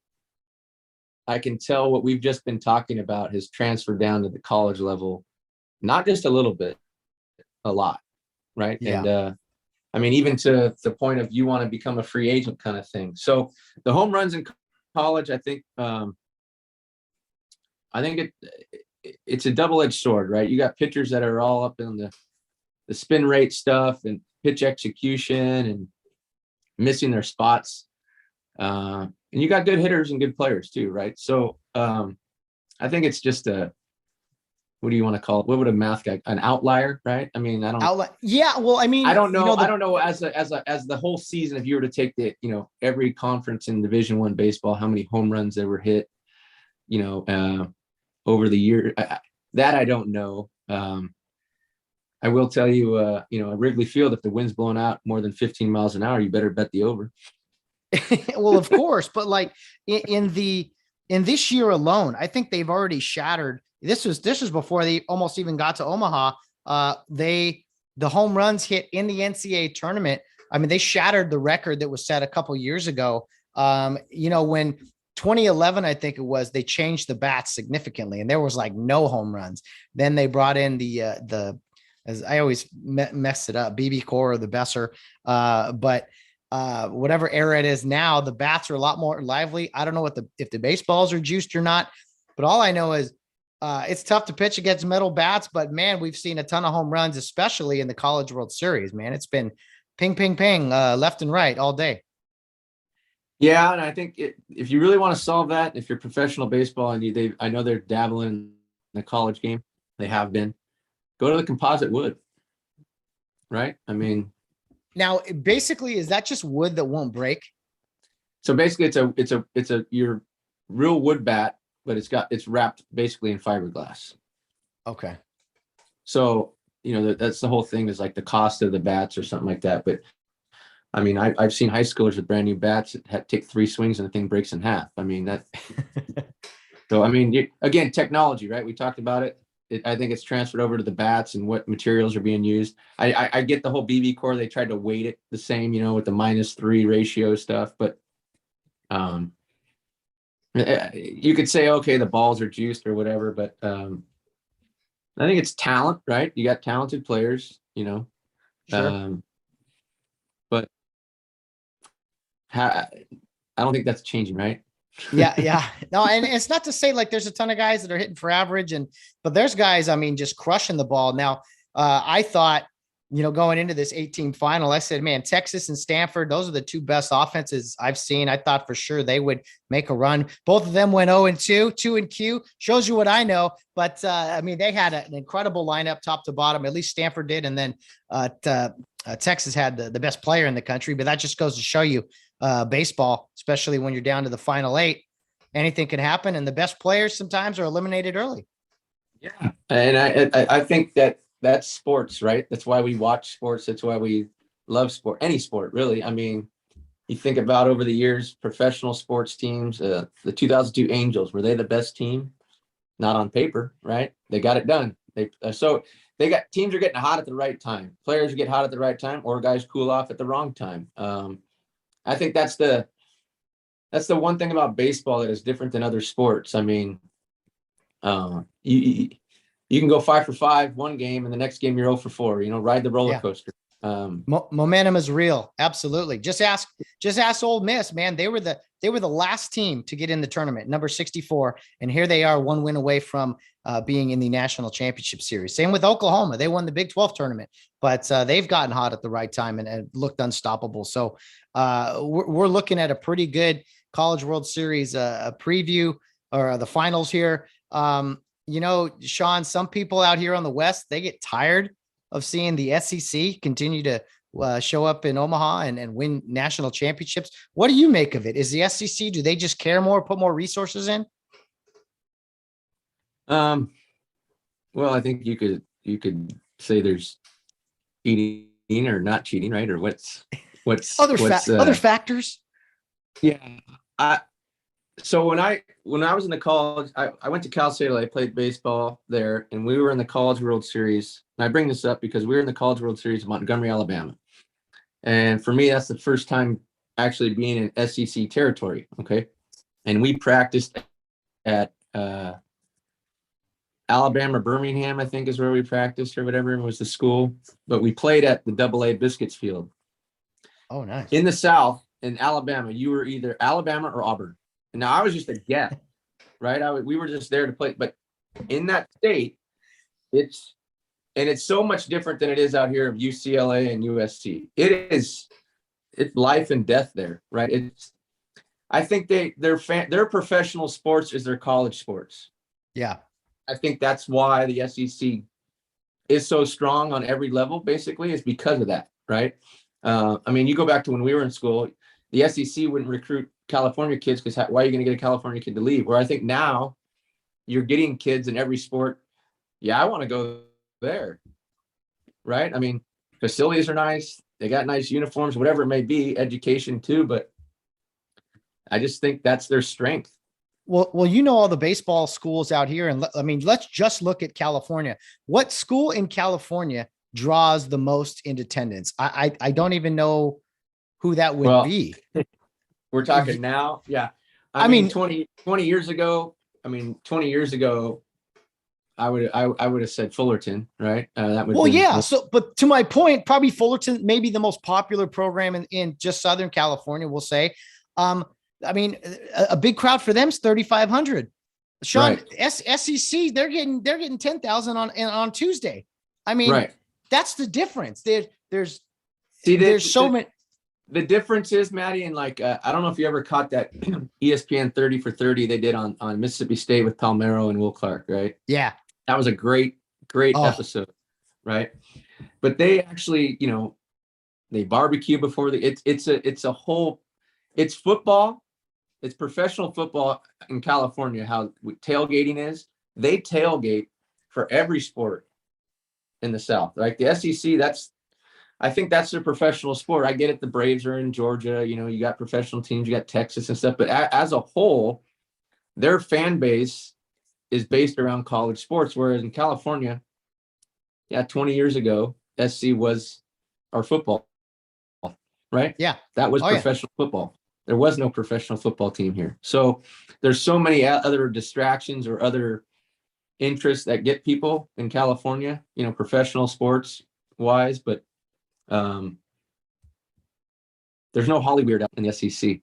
I can tell what we've just been talking about has transferred down to the college level, not just a little bit, a lot. Right. Yeah. And even to the point of you want to become a free agent kind of thing. So the home runs in college, I think it's a double-edged sword, right? You got pitchers that are all up in the spin rate stuff and pitch execution and missing their spots. And you got good hitters and good players too, right? So I think it's just what do you want to call it? What would a math guy, an outlier, right? I don't. Yeah. Well, I don't know. I don't know as the whole season, if you were to take every conference in Division I baseball, how many home runs they were hit, over the year, that I don't know. I will tell you, at Wrigley Field, if the wind's blowing out more than 15 miles an hour, you better bet the over. Well, of course, but like in this year alone, I think they've already shattered. This was before they almost even got to Omaha. The home runs hit in the NCAA tournament. They shattered the record that was set a couple years ago. When 2011, I think it was, they changed the bats significantly and there was like no home runs. Then they brought in the as I always mess it up, BB Core or the Besser. But whatever era it is now, the bats are a lot more lively. I don't know if the baseballs are juiced or not, but all I know is it's tough to pitch against metal bats, but man, we've seen a ton of home runs, especially in the College World Series, man. It's been ping, ping, ping, left and right all day. Yeah, and I think if you really want to solve that, if you're professional baseball and I know they're dabbling in the college game, they have been, go to the composite wood, right? I mean, now basically, is that just wood that won't break? So basically, it's a your real wood bat, but it's wrapped basically in fiberglass. Okay. So that's the whole thing, is like the cost of the bats or something like that. But I mean, I've seen high schoolers with brand new bats that take 3 swings and the thing breaks in half. I mean that. So I mean, again, technology, right? We talked about it. I think it's transferred over to the bats and what materials are being used. I get the whole BB core. They tried to weight it the same, with the -3 ratio stuff, but you could say, okay, the balls are juiced or whatever, but I think it's talent, right? You got talented players, Sure. But I don't think that's changing, right? Yeah. No, and it's not to say like there's a ton of guys that are hitting for average, but there's guys, I mean, just crushing the ball. Now, I thought, going into this 18 final, I said, man, Texas and Stanford, those are the 2 best offenses I've seen. I thought for sure they would make a run. Both of them went 0-2, 2 in Q. Shows you what I know. But I mean, they had an incredible lineup top to bottom. At least Stanford did. And then Texas had the best player in the country. But that just goes to show you baseball, especially when you're down to the final 8, anything can happen. And the best players sometimes are eliminated early. Yeah. And I think that's sports, right? That's why we watch sports. That's why we love sport, any sport, really. I mean, you think about over the years, professional sports teams, the 2002 Angels, were they the best team? Not on paper, right? They got it done. Teams are getting hot at the right time. Players get hot at the right time, or guys cool off at the wrong time. I think that's the one thing about baseball that is different than other sports. I mean, you can go 5 for 5 one game, and the next game you're 0 for 4. Ride the roller coaster. Momentum is real. Absolutely. Just ask Ole Miss, man. They were the last team to get in the tournament, number 64, and here they are, 1 win away from being in the national championship series. Same with Oklahoma. They won the Big 12 tournament, but they've gotten hot at the right time and looked unstoppable. So we're looking at a pretty good College World Series a preview, or the finals here. Sean, some people out here on the West, they get tired of seeing the SEC continue to show up in Omaha and win national championships. What do you make of it? Is the SEC, do they just care more, put more resources in? Well, I think you could say there's cheating or not cheating, right? Or what's other factors? Yeah. So when I was in the college, I went to Cal State. I played baseball there, and we were in the College World Series. And I bring this up because we were in the College World Series in Montgomery, Alabama. And for me, that's the first time actually being in SEC territory. Okay. And we practiced at Alabama, Birmingham, I think is where we practiced, or whatever was the school. But we played at the AA Biscuits Field. Oh, nice. In the South, in Alabama, you were either Alabama or Auburn. And now I was just a guest, right? We were just there to play. But in that state, it's so much different than it is out here of UCLA and USC. It's life and death there, right? I think their professional sports is their college sports. Yeah. I think that's why the SEC is so strong on every level, basically, is because of that, right? I mean, you go back to when we were in school, the SEC wouldn't recruit California kids because why are you going to get a California kid to leave? Where I think now you're getting kids in every sport. Yeah, I want to go there, right? I mean, facilities are nice. They got nice uniforms, whatever it may be, education too. But I just think that's their strength. Well, all the baseball schools out here. And I mean, let's just look at California. What school in California draws the most in attendance? I don't even know who that would be. We're talking now. Yeah. I mean 20 years ago, I would have said Fullerton, right? That would. Well, yeah. So, but to my point, probably Fullerton, maybe the most popular program in just Southern California, we'll say. I mean, a big crowd for them is 3,500. Sean, right. SEC, they're getting 10,000 on Tuesday. I mean, right. That's the difference. There's so many. The difference is, Maddie, and like I don't know if you ever caught that ESPN 30 for 30 they did on Mississippi State with Palmero and Will Clark, right? Yeah, that was a great episode, right? But they actually, they barbecue before it's football. It's professional football in California. How tailgating is, they tailgate for every sport in the South. Like the SEC, I think that's their professional sport. I get it. The Braves are in Georgia. You got professional teams, you got Texas and stuff. But as a whole, their fan base is based around college sports. Whereas in California, 20 years ago, SC was our football, right? Yeah. That was professional football. There was no professional football team here. So there's so many other distractions or other interests that get people in California, professional sports wise, but there's no Hollyweird out in the SEC.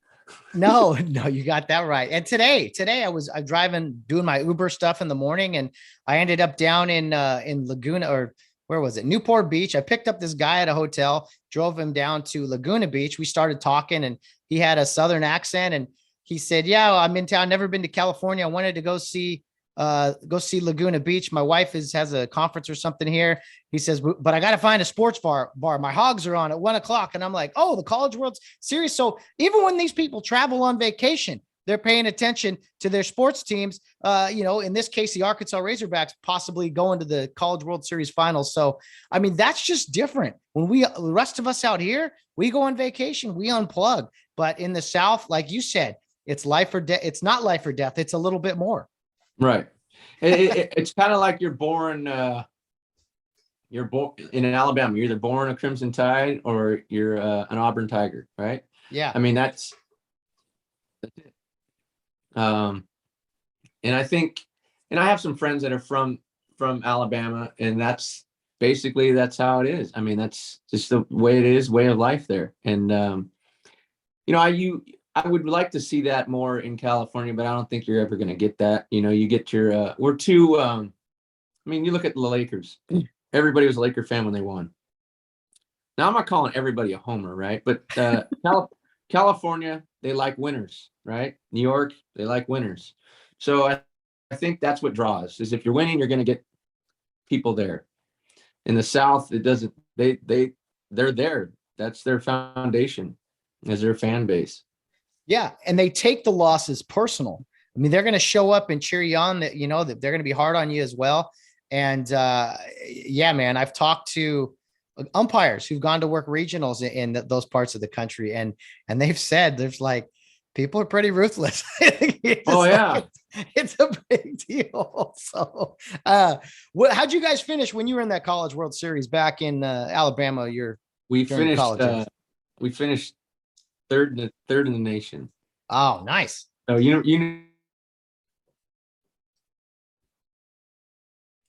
No, you got that right. And today I'm driving, doing my Uber stuff in the morning, and I ended up down in Laguna, or where was it? Newport Beach. I picked up this guy at a hotel, drove him down to Laguna Beach. We started talking, and he had a Southern accent, and he said, "Yeah, I'm in town. Never been to California. I wanted to go see Laguna Beach. My wife has a conference or something here." He says, "But I got to find a sports bar. My Hogs are on at 1:00. And I'm like, "Oh, the College World Series." So even when these people travel on vacation, they're paying attention to their sports teams. In this case, the Arkansas Razorbacks possibly going to the College World Series finals. So, I mean, that's just different. When the rest of us out here, we go on vacation, we unplug. But in the South, like you said, it's life or death. It's not life or death. It's a little bit more. Right. It's kind of like you're born in Alabama. You're either born a Crimson Tide or you're an Auburn Tiger, right? Yeah. I mean, that's it. And I think, and I have some friends that are from Alabama, and that's how it is. I mean, that's just the way it is, way of life there. And, I would like to see that more in California, but I don't think you're ever going to get that. You get your, we're too, you look at the Lakers. Everybody was a Laker fan when they won. Now, I'm not calling everybody a homer, right? But California, they like winners, right? New York, they like winners. So I think that's what draws, is if you're winning, you're going to get people there. In the South, it doesn't, they're there. That's their foundation, as their fan base. Yeah. And they take the losses personal. I mean, they're going to show up and cheer you on, that, that they're going to be hard on you as well. And man, I've talked to umpires who've gone to work regionals in those parts of the country. And they've said there's like, people are pretty ruthless. It's a big deal. So how'd you guys finish when you were in that College World Series back in Alabama? We finished third in the nation. Oh, nice. So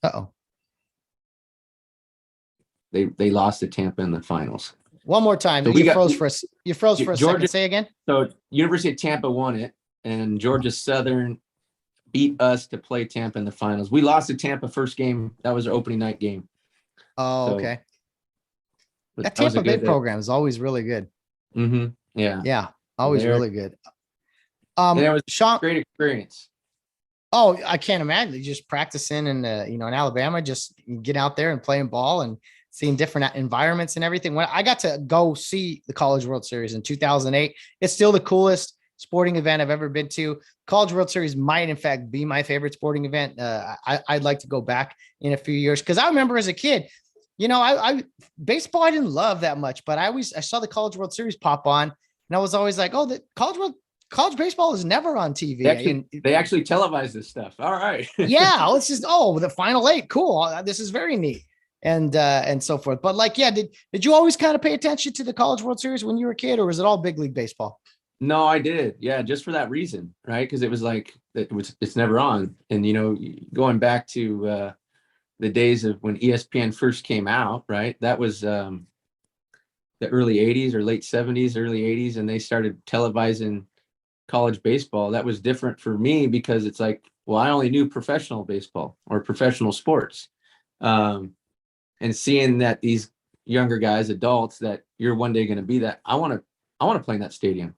Uh-oh. They lost to Tampa in the finals. One more time. So you froze for a second. Say again. So University of Tampa won it, and Georgia Southern beat us to play Tampa in the finals. We lost to Tampa first game. That was our opening night game. Oh, okay. That Tampa Bay program is always really good. Mm-hmm. Yeah. Yeah. Always really good. It was Sean, great experience. Oh, I can't imagine just practicing in Alabama, just get out there and playing ball and seeing different environments and everything. When I got to go see the College World Series in 2008, it's still the coolest sporting event I've ever been to. College World Series might, in fact, be my favorite sporting event. I'd like to go back in a few years, because I remember as a kid, baseball I didn't love that much, but I saw the College World Series pop on, and I was always like, oh, the college baseball is never on TV. They actually televise this stuff. All right. Yeah. It's just, the Final Eight. Cool. This is very neat. And so forth. But did you always kind of pay attention to the College World Series when you were a kid, or was it all big league baseball? No, I did. Yeah, just for that reason, right? Because it was like it's never on. And going back to the days of when ESPN first came out, right? That was the early 80s or late 70s, early 80s, and they started televising college baseball. That was different for me because it's like, well, I only knew professional baseball or professional sports. And seeing that these younger guys, adults, that you're one day going to be that, I want to play in that stadium.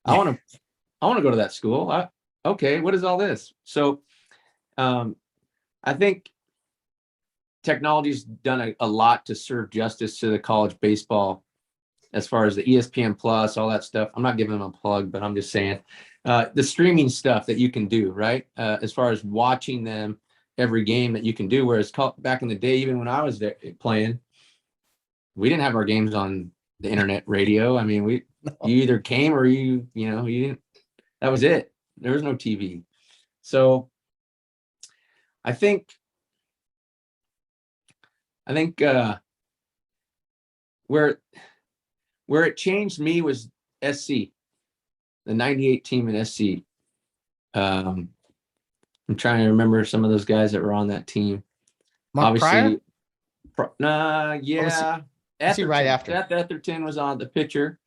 I want to go to that school. Okay, what is all this? So I think technology's done a lot to serve justice to the college baseball as far as the ESPN Plus, all that stuff. I'm not giving them a plug, but I'm just saying the streaming stuff that you can do, right? As far as watching them every game that you can do. Whereas back in the day, even when I was there playing, we didn't have our games on the internet radio. I mean, you either came or you didn't. That was it. There was no TV. So I think where it changed me was SC, the 98 team in SC. I'm trying to remember some of those guys that were on that team. Mark Pryor? Yeah. Was he right after? Seth Etherton was on the pitcher.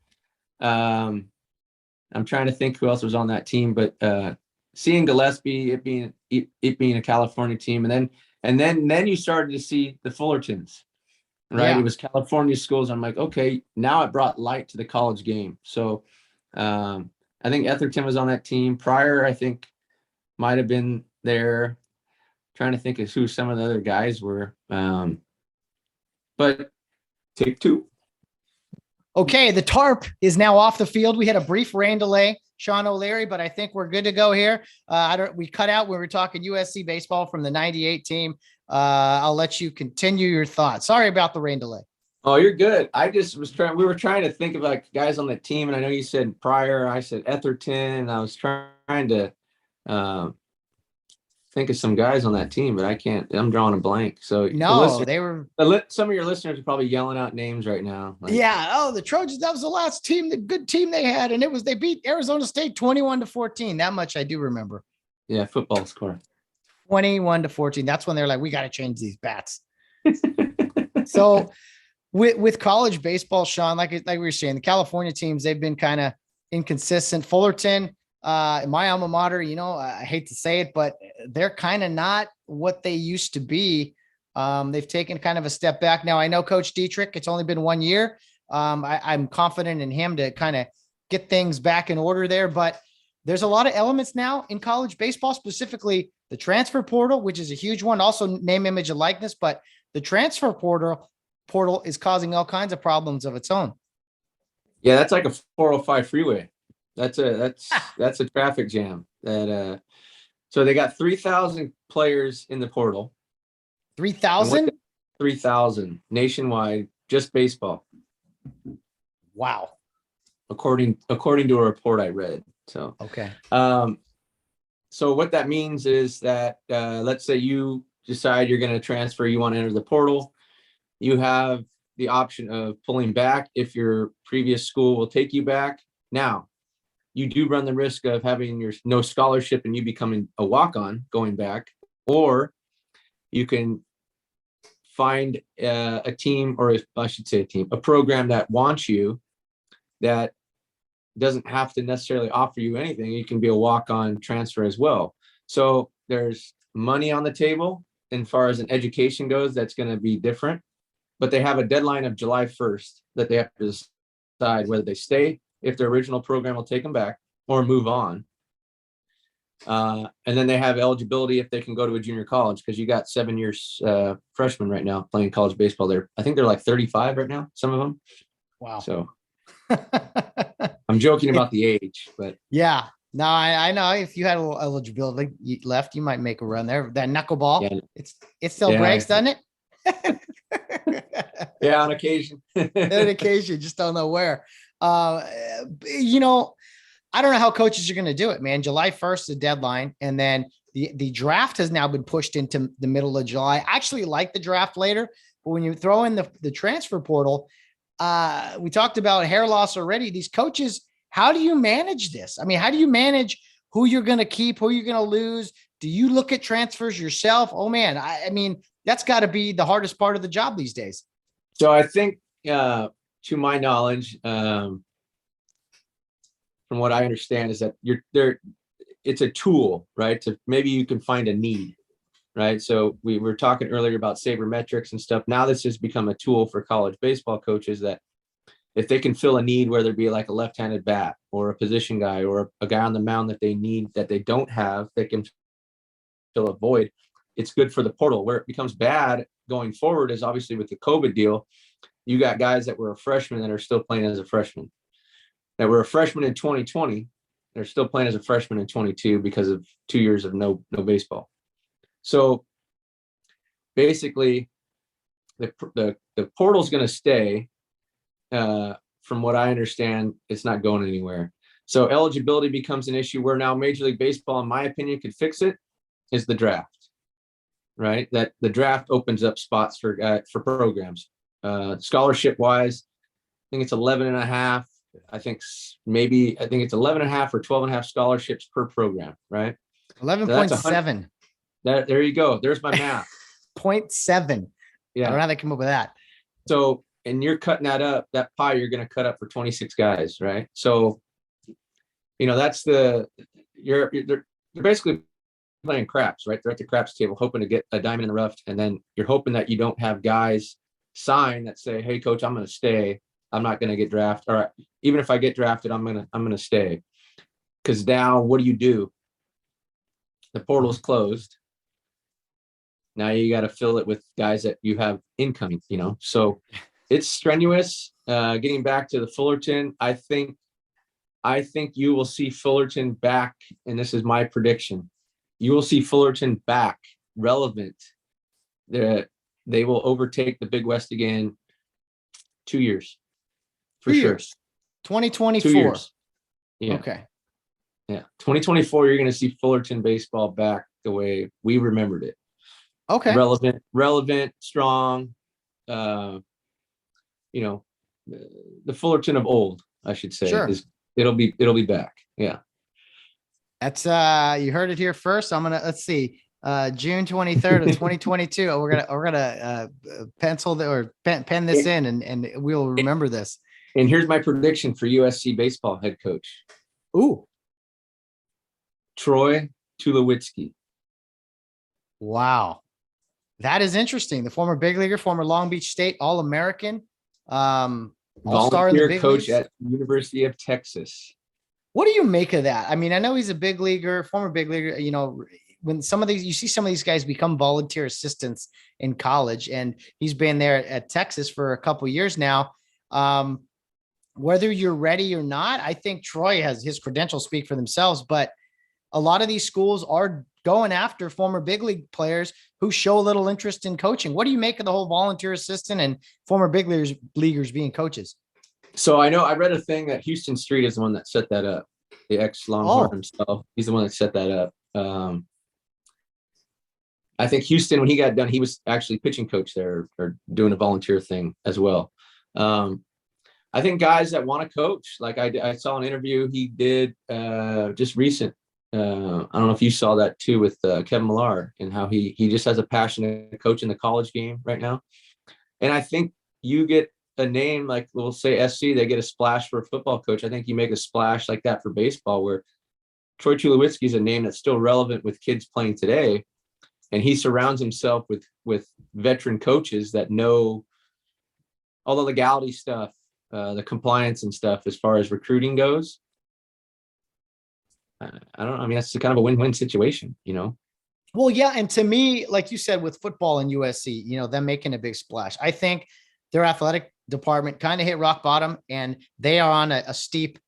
I'm trying to think who else was on that team, but seeing Gillespie, it being a California team, and then you started to see the Fullertons, right? Yeah. It was California schools. I'm like, okay, now it brought light to the college game. So I think Etherton was on that team. Pryor, I think, might have been there. Trying to think of who some of the other guys were. But take two. Okay, the tarp is now off the field. We had a brief rain delay, Sean O'Leary, but I think we're good to go here. We cut out when we were talking USC baseball from the 98 team. I'll let you continue your thoughts. Sorry about the rain delay. Oh, you're good. I just was we were trying to think of like guys on the team, and I know you said Pryor, I said Etherton, and I was trying to think of some guys on that team, but I can't. I'm drawing a blank. So they were. Some of your listeners are probably yelling out names right now. Like, yeah. Oh, the Trojans. That was the last team, the good team they had, and they beat Arizona State 21-14. That much I do remember. Yeah, football score. 21-14. That's when they're like, we got to change these bats. So with college baseball, Sean, like we were saying, the California teams, they've been kind of inconsistent. Fullerton. My alma mater, I hate to say it, but they're kind of not what they used to be. They've taken kind of a step back. Now, I know Coach Dietrich, it's only been 1 year. I'm confident in him to kind of get things back in order there, but there's a lot of elements now in college baseball, specifically the transfer portal, which is a huge one. Also name, image, and likeness, but the transfer portal is causing all kinds of problems of its own. Yeah, that's like a 405 freeway. That's a traffic jam. So they got 3,000 players in the portal. 3,000? 3,000 nationwide, just baseball. Wow. According to a report I read. So okay. So what that means is that let's say you decide you're going to transfer, you want to enter the portal, you have the option of pulling back if your previous school will take you back. Now, you do run the risk of having your no scholarship and you becoming a walk-on going back, or you can find a team, or I should say a program that wants you, that doesn't have to necessarily offer you anything. You can be a walk-on transfer as well. So there's money on the table. As far as an education goes, that's going to be different, but they have a deadline of July 1st that they have to decide whether they stay, if their original program will take them back, or move on. And then they have eligibility if they can go to a junior college, because you got 7 years freshmen right now playing college baseball there. I think they're like 35 right now, some of them. Wow. So I'm joking about the age, but yeah, no, I know if you had a little eligibility left, you might make a run there. That knuckleball, yeah. It still breaks, doesn't it? Yeah, on occasion. On occasion, just don't know where. I don't know how coaches are going to do it, man. July 1st is the deadline, and then the draft has now been pushed into the middle of July. I actually like the draft later, but when you throw in the transfer portal, we talked about hair loss already. These coaches How do you manage this? I mean, how do you manage who you're going to keep, who you're going to lose? Do you look at transfers yourself? Oh man, I mean, that's got to be the hardest part of the job these days. So I think, to my knowledge, from what I understand, is that you're there. It's a tool, right? To maybe you can find a need, right? So we were talking earlier about sabermetrics and stuff. Now this has become a tool for college baseball coaches that if they can fill a need, whether it be like a left-handed bat or a position guy or a guy on the mound that they need that they don't have, they can fill a void. It's good for the portal. Where it becomes bad going forward is obviously with the COVID deal. You got guys that were a freshman that are still playing as a freshman, that were a freshman in 2020. They're still playing as a freshman in 22 because of 2 years of no baseball. So basically, the portal is going to stay. From what I understand, it's not going anywhere. So eligibility becomes an issue where now Major League Baseball, in my opinion, could fix it, is the draft, right? That the draft opens up spots for programs. Scholarship wise, I think it's 11 and a half. I think it's 11 and a half or 12 and a half scholarships per program, right? 11.7. There you go. There's my math. 0.7. Yeah. I don't know how they come up with that. So, and you're cutting that pie, you're going to cut up for 26 guys, right? So, that's you're basically playing craps, right? They're at the craps table, hoping to get a diamond in the rough. And then you're hoping that you don't have guys sign that say, hey coach, I'm going to stay. I'm not going to get drafted. Or even if I get drafted, I'm going to stay. Cause now what do? The portal's closed. Now you got to fill it with guys that you have incoming, so it's strenuous. Getting back to the Fullerton, I think you will see Fullerton back, and this is my prediction. You will see Fullerton back relevant. They will overtake the Big West again. 2 years. For 2 sure. years. 2024. 2 years. Yeah. Okay. Yeah. 2024, you're going to see Fullerton baseball back the way we remembered it. Okay. Relevant, strong, the Fullerton of old, I should say. Sure. It'll be back. Yeah. That's you heard it here first. Let's see. June 23rd of 2022. We're gonna pencil or pen this in and we'll remember this. And here's my prediction for USC baseball head coach. Ooh. Troy Tulowitzki. Wow. That is interesting. The former big leaguer, former Long Beach State All-American, all-star in the big coach leagues. at University of Texas. What do you make of that? I mean, I know he's a big leaguer, former big leaguer. When you see some of these guys become volunteer assistants in college, and he's been there at Texas for a couple of years now. Whether you're ready or not, I think Troy has his credentials speak for themselves, but a lot of these schools are going after former big league players who show a little interest in coaching. What do you make of the whole volunteer assistant and former big leaguers being coaches? So I read a thing that Houston Street is the one that set that up. The ex-Longhorn himself. He's the one that set that up. I think Houston, when he got done, he was actually pitching coach there or doing a volunteer thing as well. I think guys that want to coach, like I saw an interview he did just recent. I don't know if you saw that too with Kevin Millar and how he just has a passion to coach in the college game right now. And I think you get a name like, we'll say SC, they get a splash for a football coach. I think you make a splash like that for baseball, where Troy Tulowitzki is a name that's still relevant with kids playing today. And he surrounds himself with veteran coaches that know all the legality stuff, the compliance and stuff as far as recruiting goes. That's kind of a win-win situation, Well, yeah. And to me, like you said, with football and USC, them making a big splash, I think their athletic department kind of hit rock bottom, and they are on a steep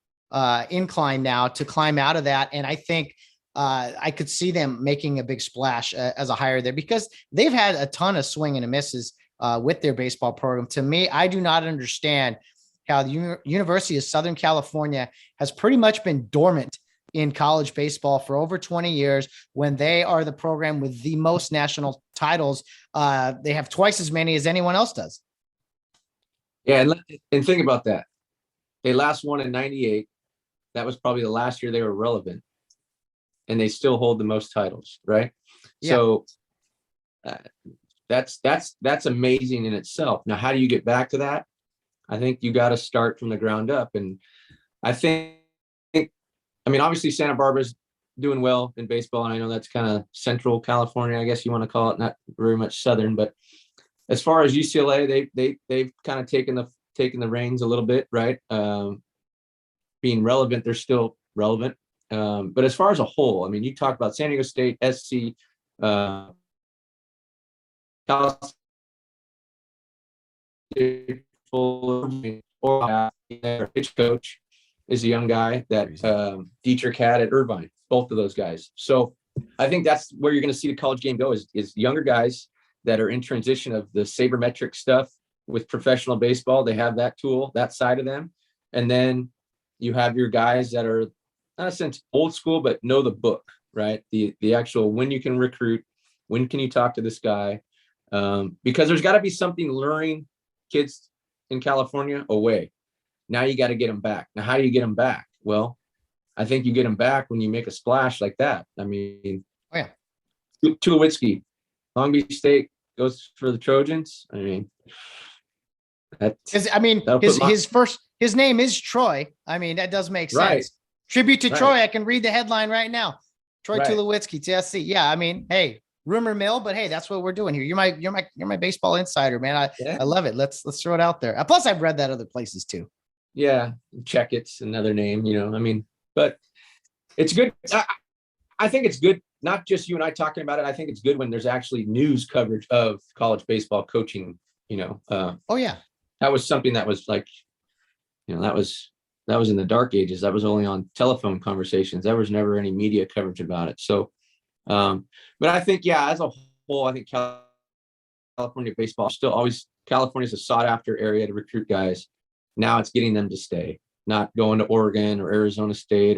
incline now to climb out of that. And I think I could see them making a big splash as a hire there, because they've had a ton of swing and misses with their baseball program. To me, I do not understand how the University of Southern California has pretty much been dormant in college baseball for over 20 years, when they are the program with the most national titles. They have twice as many as anyone else does. Yeah. And think about that. They last won in 98. that was probably the last year they were relevant, and they still hold the most titles, right? Yeah. So that's amazing in itself. Now, how do you get back to that? I think you got to start from the ground up. And I mean, obviously Santa Barbara's doing well in baseball, and I know that's kind of Central California, I guess you want to call it, not very much Southern. But as far as UCLA, they've kind of taken the reins a little bit, right? Being relevant, they're still relevant. But as far as a whole, I mean, you talk about San Diego State, SC, Cal State, or their pitch coach is a young guy that Dietrich had at Irvine, both of those guys. So I think that's where you're going to see the college game go is younger guys that are in transition of the sabermetric stuff with professional baseball. They have that tool, that side of them. And then you have your guys that are, not a sense old school, but know the book, right? The actual, when you can recruit, when can you talk to this guy? Because there's got to be something luring kids in California away. Now you got to get them back. Now, how do you get them back? Well, I think you get them back when you make a splash like that. I mean, Tulowitzki, Long Beach State goes for the Trojans. I mean, his name is Troy. I mean, that does make sense. Right. Tribute to Troy. I can read the headline right now. Troy Tulowitzki, TSC. Yeah, I mean, hey, rumor mill, but hey, that's what we're doing here. You're my baseball insider, man. I love it. Let's throw it out there. Plus, I've read that other places too. Yeah, Check It's another name, I mean, but it's good. I think it's good, not just you and I talking about it. I think it's good when there's actually news coverage of college baseball coaching, oh yeah. That was something that was like, that was in the dark ages. That was only on telephone conversations. There was never any media coverage about it. So, but I think, as a whole, I think California baseball California is a sought after area to recruit guys. Now it's getting them to stay, not going to Oregon or Arizona State,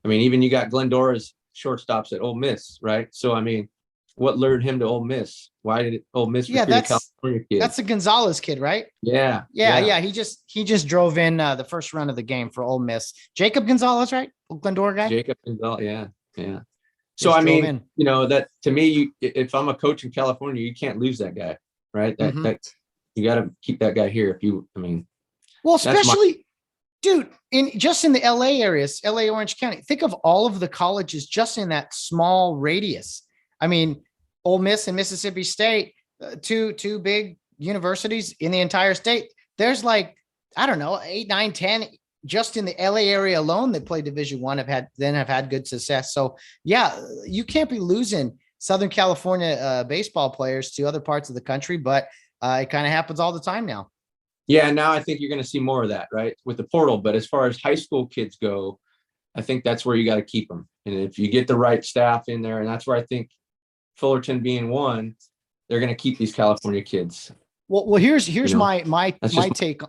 even you got Glendora's shortstops at Ole Miss, right? So, I mean, what lured him to Ole Miss? Why did Ole Miss recruit a California kid? That's the Gonzalez kid, right? Yeah. He just drove in the first run of the game for Ole Miss. Jacob Gonzalez, right? Glendora guy. Jacob Gonzalez, yeah. So I mean, that to me, if I'm a coach in California, you can't lose that guy, right? That you got to keep that guy here. Well, especially, dude, in the LA areas, LA, Orange County, think of all of the colleges just in that small radius. I mean, Ole Miss and Mississippi State, two big universities in the entire state. There's like, I don't know, 8, 9, 10 just in the LA area alone that play Division I have had good success. So yeah, you can't be losing Southern California baseball players to other parts of the country, but it kind of happens all the time now. Yeah, now I think you're going to see more of that, right, with the portal. But as far as high school kids go, I think that's where you got to keep them. And if you get the right staff in there, and that's where I think Fullerton being one, they're going to keep these California kids. Well, here's my take.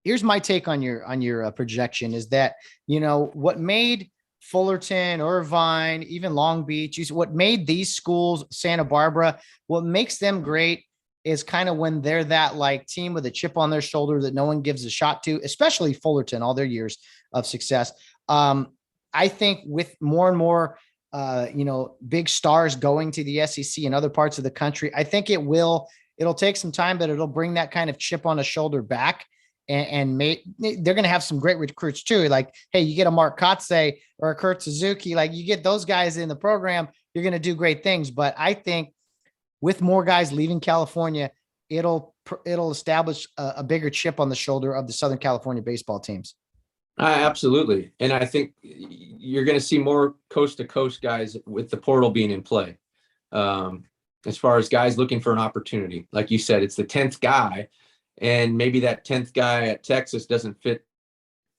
Here's my take on your projection is that, what made Fullerton, Irvine, even Long Beach, what made these schools, Santa Barbara, what makes them great is kind of when they're that like team with a chip on their shoulder that no one gives a shot to, especially Fullerton, all their years of success. I think with more and more, big stars going to the SEC and other parts of the country, I think it'll take some time, but it'll bring that kind of chip on the shoulder back. And they're going to have some great recruits too. Like, hey, you get a Mark Kotze or a Kurt Suzuki, like you get those guys in the program, you're going to do great things. But I think with more guys leaving California, it'll establish a bigger chip on the shoulder of the Southern California baseball teams. Absolutely. And I think you're going to see more coast to coast guys with the portal being in play. As far as guys looking for an opportunity, like you said, it's the 10th guy. And maybe that 10th guy at Texas doesn't fit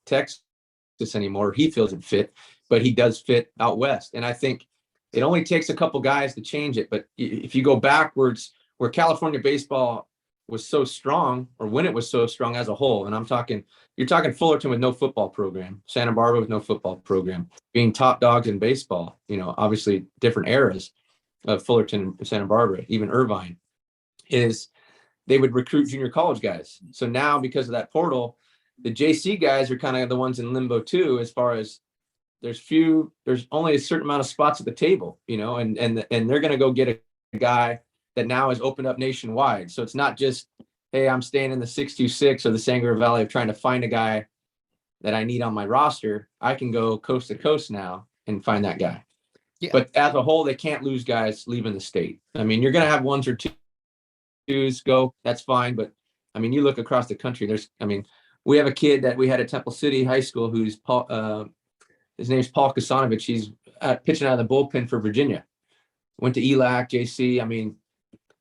Texas anymore. He feels it fit, but he does fit out west. And I think it only takes a couple guys to change it. But if you go backwards, where California baseball was so strong, or when it was so strong as a whole, and you're talking Fullerton with no football program, Santa Barbara with no football program, being top dogs in baseball, obviously different eras of Fullerton and Santa Barbara, even Irvine, is they would recruit junior college guys. So now, because of that portal, the JC guys are kind of the ones in limbo too, as far as there's only a certain amount of spots at the table, and they're going to go get a guy that now is opened up nationwide. So it's not just, hey, I'm staying in the 626 or the Sangre Valley of trying to find a guy that I need on my roster. I can go coast to coast now and find that guy. Yeah. But as a whole, they can't lose guys leaving the state. I mean, you're going to have ones or twos go, that's fine. But I mean, you look across the country, we have a kid that we had at Temple City High School who's his name's Paul Kasanovich. He's pitching out of the bullpen for Virginia. Went to ELAC, JC. I mean,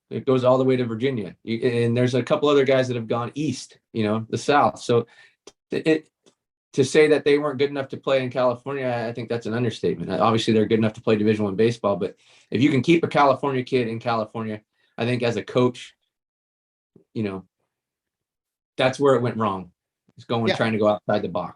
it goes all the way to Virginia. And there's a couple other guys that have gone east, the South. So to say that they weren't good enough to play in California, I think that's an understatement. Obviously, they're good enough to play Division I baseball, but if you can keep a California kid in California, I think as a coach, that's where it went wrong. It's trying to go outside the box.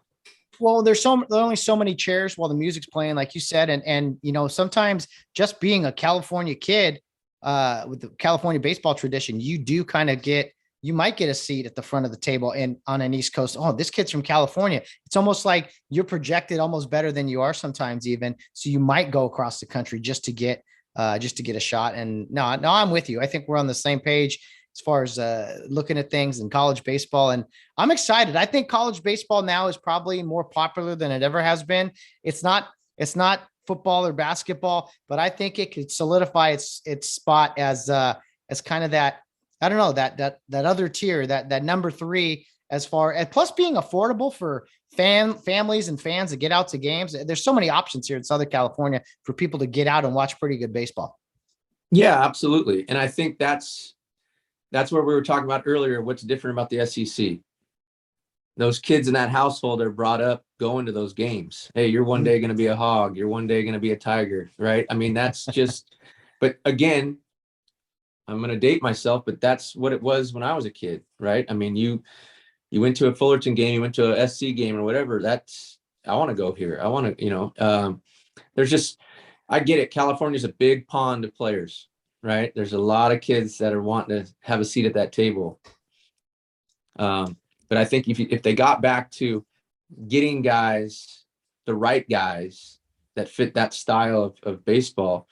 Well, there's only so many chairs while the music's playing, like you said, and sometimes just being a California kid with the California baseball tradition, you might get a seat at the front of the table and on an East Coast. Oh, this kid's from California. It's almost like you're projected almost better than you are sometimes even. So you might go across the country just to get a shot. And no, I'm with you. I think we're on the same page as far as looking at things in college baseball. And I'm excited. I think college baseball now is probably more popular than it ever has been. It's not football or basketball, but I think it could solidify its spot as kind of that, I don't know, that other tier, that number 3, as far as plus being affordable for families and fans to get out to games. There's so many options here in Southern California for people to get out and watch pretty good baseball. Yeah, absolutely. And I think that's where we were talking about earlier. What's different about the SEC? Those kids in that household are brought up going to those games. Hey, you're one day going to be a Hog. You're one day going to be a Tiger, right? I mean, that's just, but again, I'm going to date myself, but that's what it was when I was a kid, right? I mean, you went to a Fullerton game, you went to a SC game or whatever. I want to go here. I want to, I get it. California's a big pond of players, right? There's a lot of kids that are wanting to have a seat at that table. But I think if they got back to getting guys, the right guys that fit that style of baseball,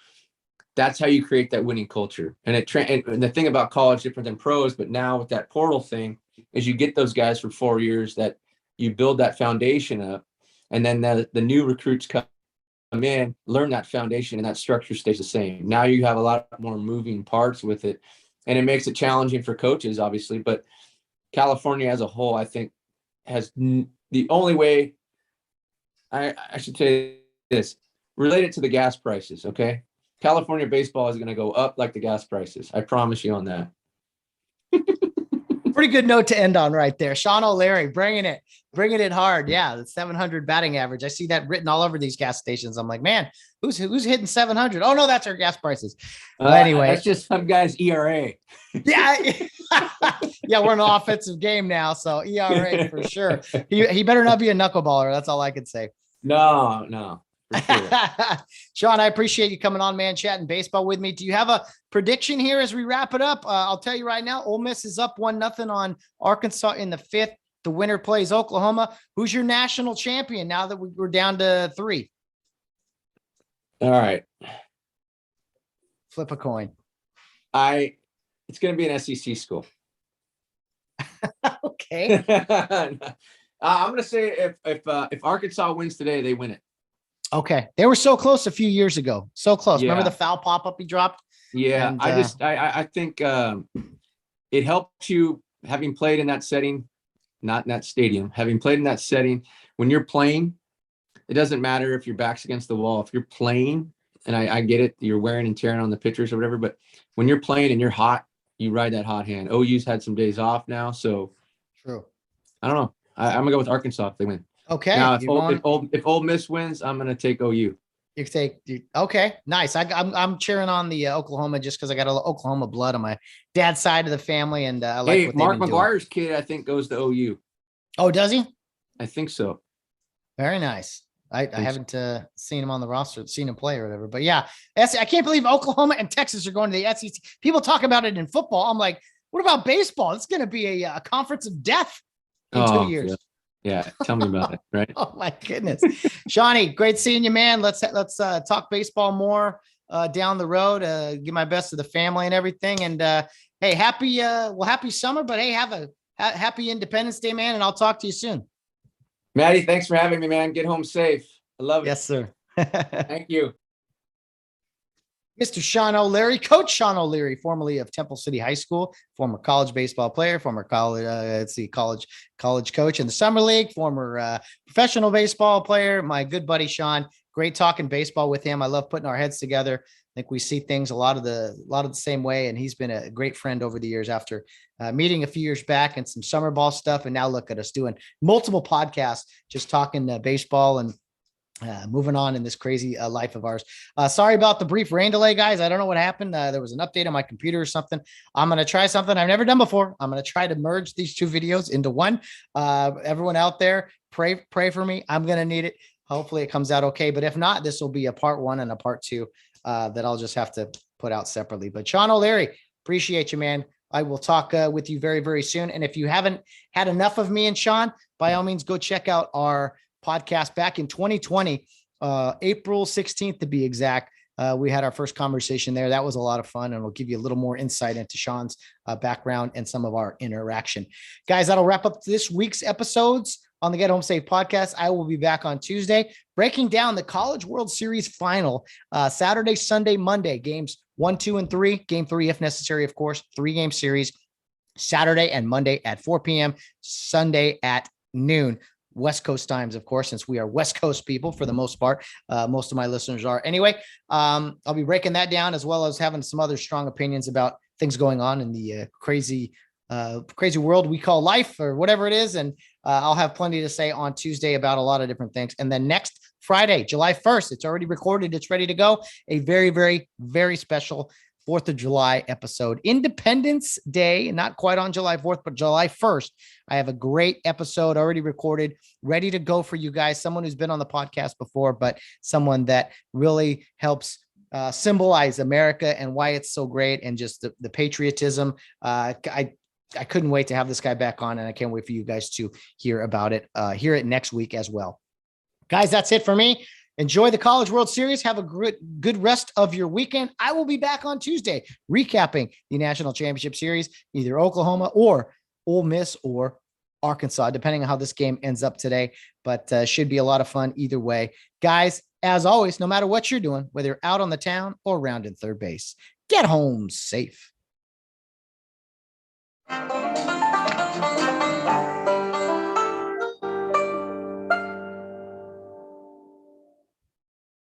that's how you create that winning culture. And and the thing about college, different than pros, but now with that portal thing, is you get those guys for 4 years that you build that foundation up, and then the new recruits come in, learn that foundation, and that structure stays the same. Now you have a lot more moving parts with it, and it makes it challenging for coaches, obviously. But California as a whole, I think, has the only way. I should say this, related to the gas prices, okay? California baseball is going to go up like the gas prices. I promise you on that. Pretty good note to end on right there. Sean O'Leary, bringing it hard. Yeah, the 700 batting average. I see that written all over these gas stations. I'm like, man, who's hitting 700? Oh no, that's our gas prices. But anyway, that's just some guy's ERA. Yeah, yeah, we're in an offensive game now, so ERA for sure. He better not be a knuckleballer. That's all I can say. No. Sure. Sean, I appreciate you coming on, man, chatting baseball with me. Do you have a prediction here as we wrap it up? I'll tell you right now, Ole Miss is up 1-0 on Arkansas in the 5th. The winner plays Oklahoma. Who's your national champion now that we're down to 3? All right. Flip a coin. It's going to be an SEC school. Okay. I'm going to say if Arkansas wins today, they win it. Okay. They were so close a few years ago. So close. Yeah. Remember the foul pop-up he dropped? Yeah. And, I think it helps you having played in that setting, not in that stadium, having played in that setting. When you're playing, it doesn't matter if your back's against the wall. If you're playing, and I get it, you're wearing and tearing on the pitchers or whatever, but when you're playing and you're hot, you ride that hot hand. OU's had some days off now, so true. I don't know. I'm going to go with Arkansas if they win. Okay. Now, if Ole Miss wins, I'm going to take OU. Okay, nice. I'm cheering on the Oklahoma just because I got a little Oklahoma blood on my dad's side of the family, and I like what Mark McGuire's kid, I think, goes to OU. Oh, does he? I think so. Very nice. I haven't seen him on the roster, seen him play or whatever. But yeah, I can't believe Oklahoma and Texas are going to the SEC. People talk about it in football. I'm like, what about baseball? It's going to be a conference of death in 2 years. Yeah. Tell me about it. Right. Oh my goodness. Shawnee, great seeing you, man. Let's talk baseball more down the road. Give my best to the family and everything. And hey, happy summer, but hey, have a happy Independence Day, man. And I'll talk to you soon. Maddie, thanks for having me, man. Get home safe. I love it. Yes, sir. Thank you. Mr. Sean O'Leary, Coach Sean O'Leary, formerly of Temple City High School, former college baseball player, former college coach in the summer league, former professional baseball player. My good buddy Sean, great talking baseball with him. I love putting our heads together. I think we see things a lot of the same way, and he's been a great friend over the years. After meeting a few years back and some summer ball stuff, and now look at us doing multiple podcasts, just talking baseball and moving on in this crazy life of ours. Sorry about the brief rain delay, guys. I don't know what happened. There was an update on my computer or something. I'm going to try something I've never done before. I'm going to try to merge these two videos into one. Everyone out there, pray for me. I'm going to need it. Hopefully it comes out okay. But if not, this will be a part 1 and a part 2 that I'll just have to put out separately. But Sean O'Leary, appreciate you, man. I will talk with you very, very soon. And if you haven't had enough of me and Sean, by all means, go check out our podcast back in 2020, April 16th to be exact. We had our first conversation there. That was a lot of fun, and we'll give you a little more insight into Sean's background and some of our interaction. Guys, that'll wrap up this week's episodes on the Get Home Safe podcast. I will be back on Tuesday, breaking down the College World Series final, Saturday, Sunday, Monday, games 1, 2, and 3. Game 3, if necessary, of course, 3-game series, Saturday and Monday at 4 p.m., Sunday at noon. West Coast times, of course, since we are West Coast people for the most part. Most of my listeners are. Anyway, I'll be breaking that down, as well as having some other strong opinions about things going on in the crazy world we call life, or whatever it is. And I'll have plenty to say on Tuesday about a lot of different things. And then next Friday, July 1st, it's already recorded. It's ready to go. A very, very, very special 4th of July episode. Independence Day, not quite on July 4th, but July 1st. I have a great episode already recorded, ready to go for you guys. Someone who's been on the podcast before, but someone that really helps symbolize America and why it's so great, and just the patriotism. I couldn't wait to have this guy back on, and I can't wait for you guys to hear about it, hear it next week as well. Guys, that's it for me. Enjoy the College World Series. Have a good rest of your weekend. I will be back on Tuesday recapping the National Championship Series, either Oklahoma or Ole Miss or Arkansas, depending on how this game ends up today. But should be a lot of fun either way. Guys, as always, no matter what you're doing, whether you're out on the town or rounding third base, get home safe.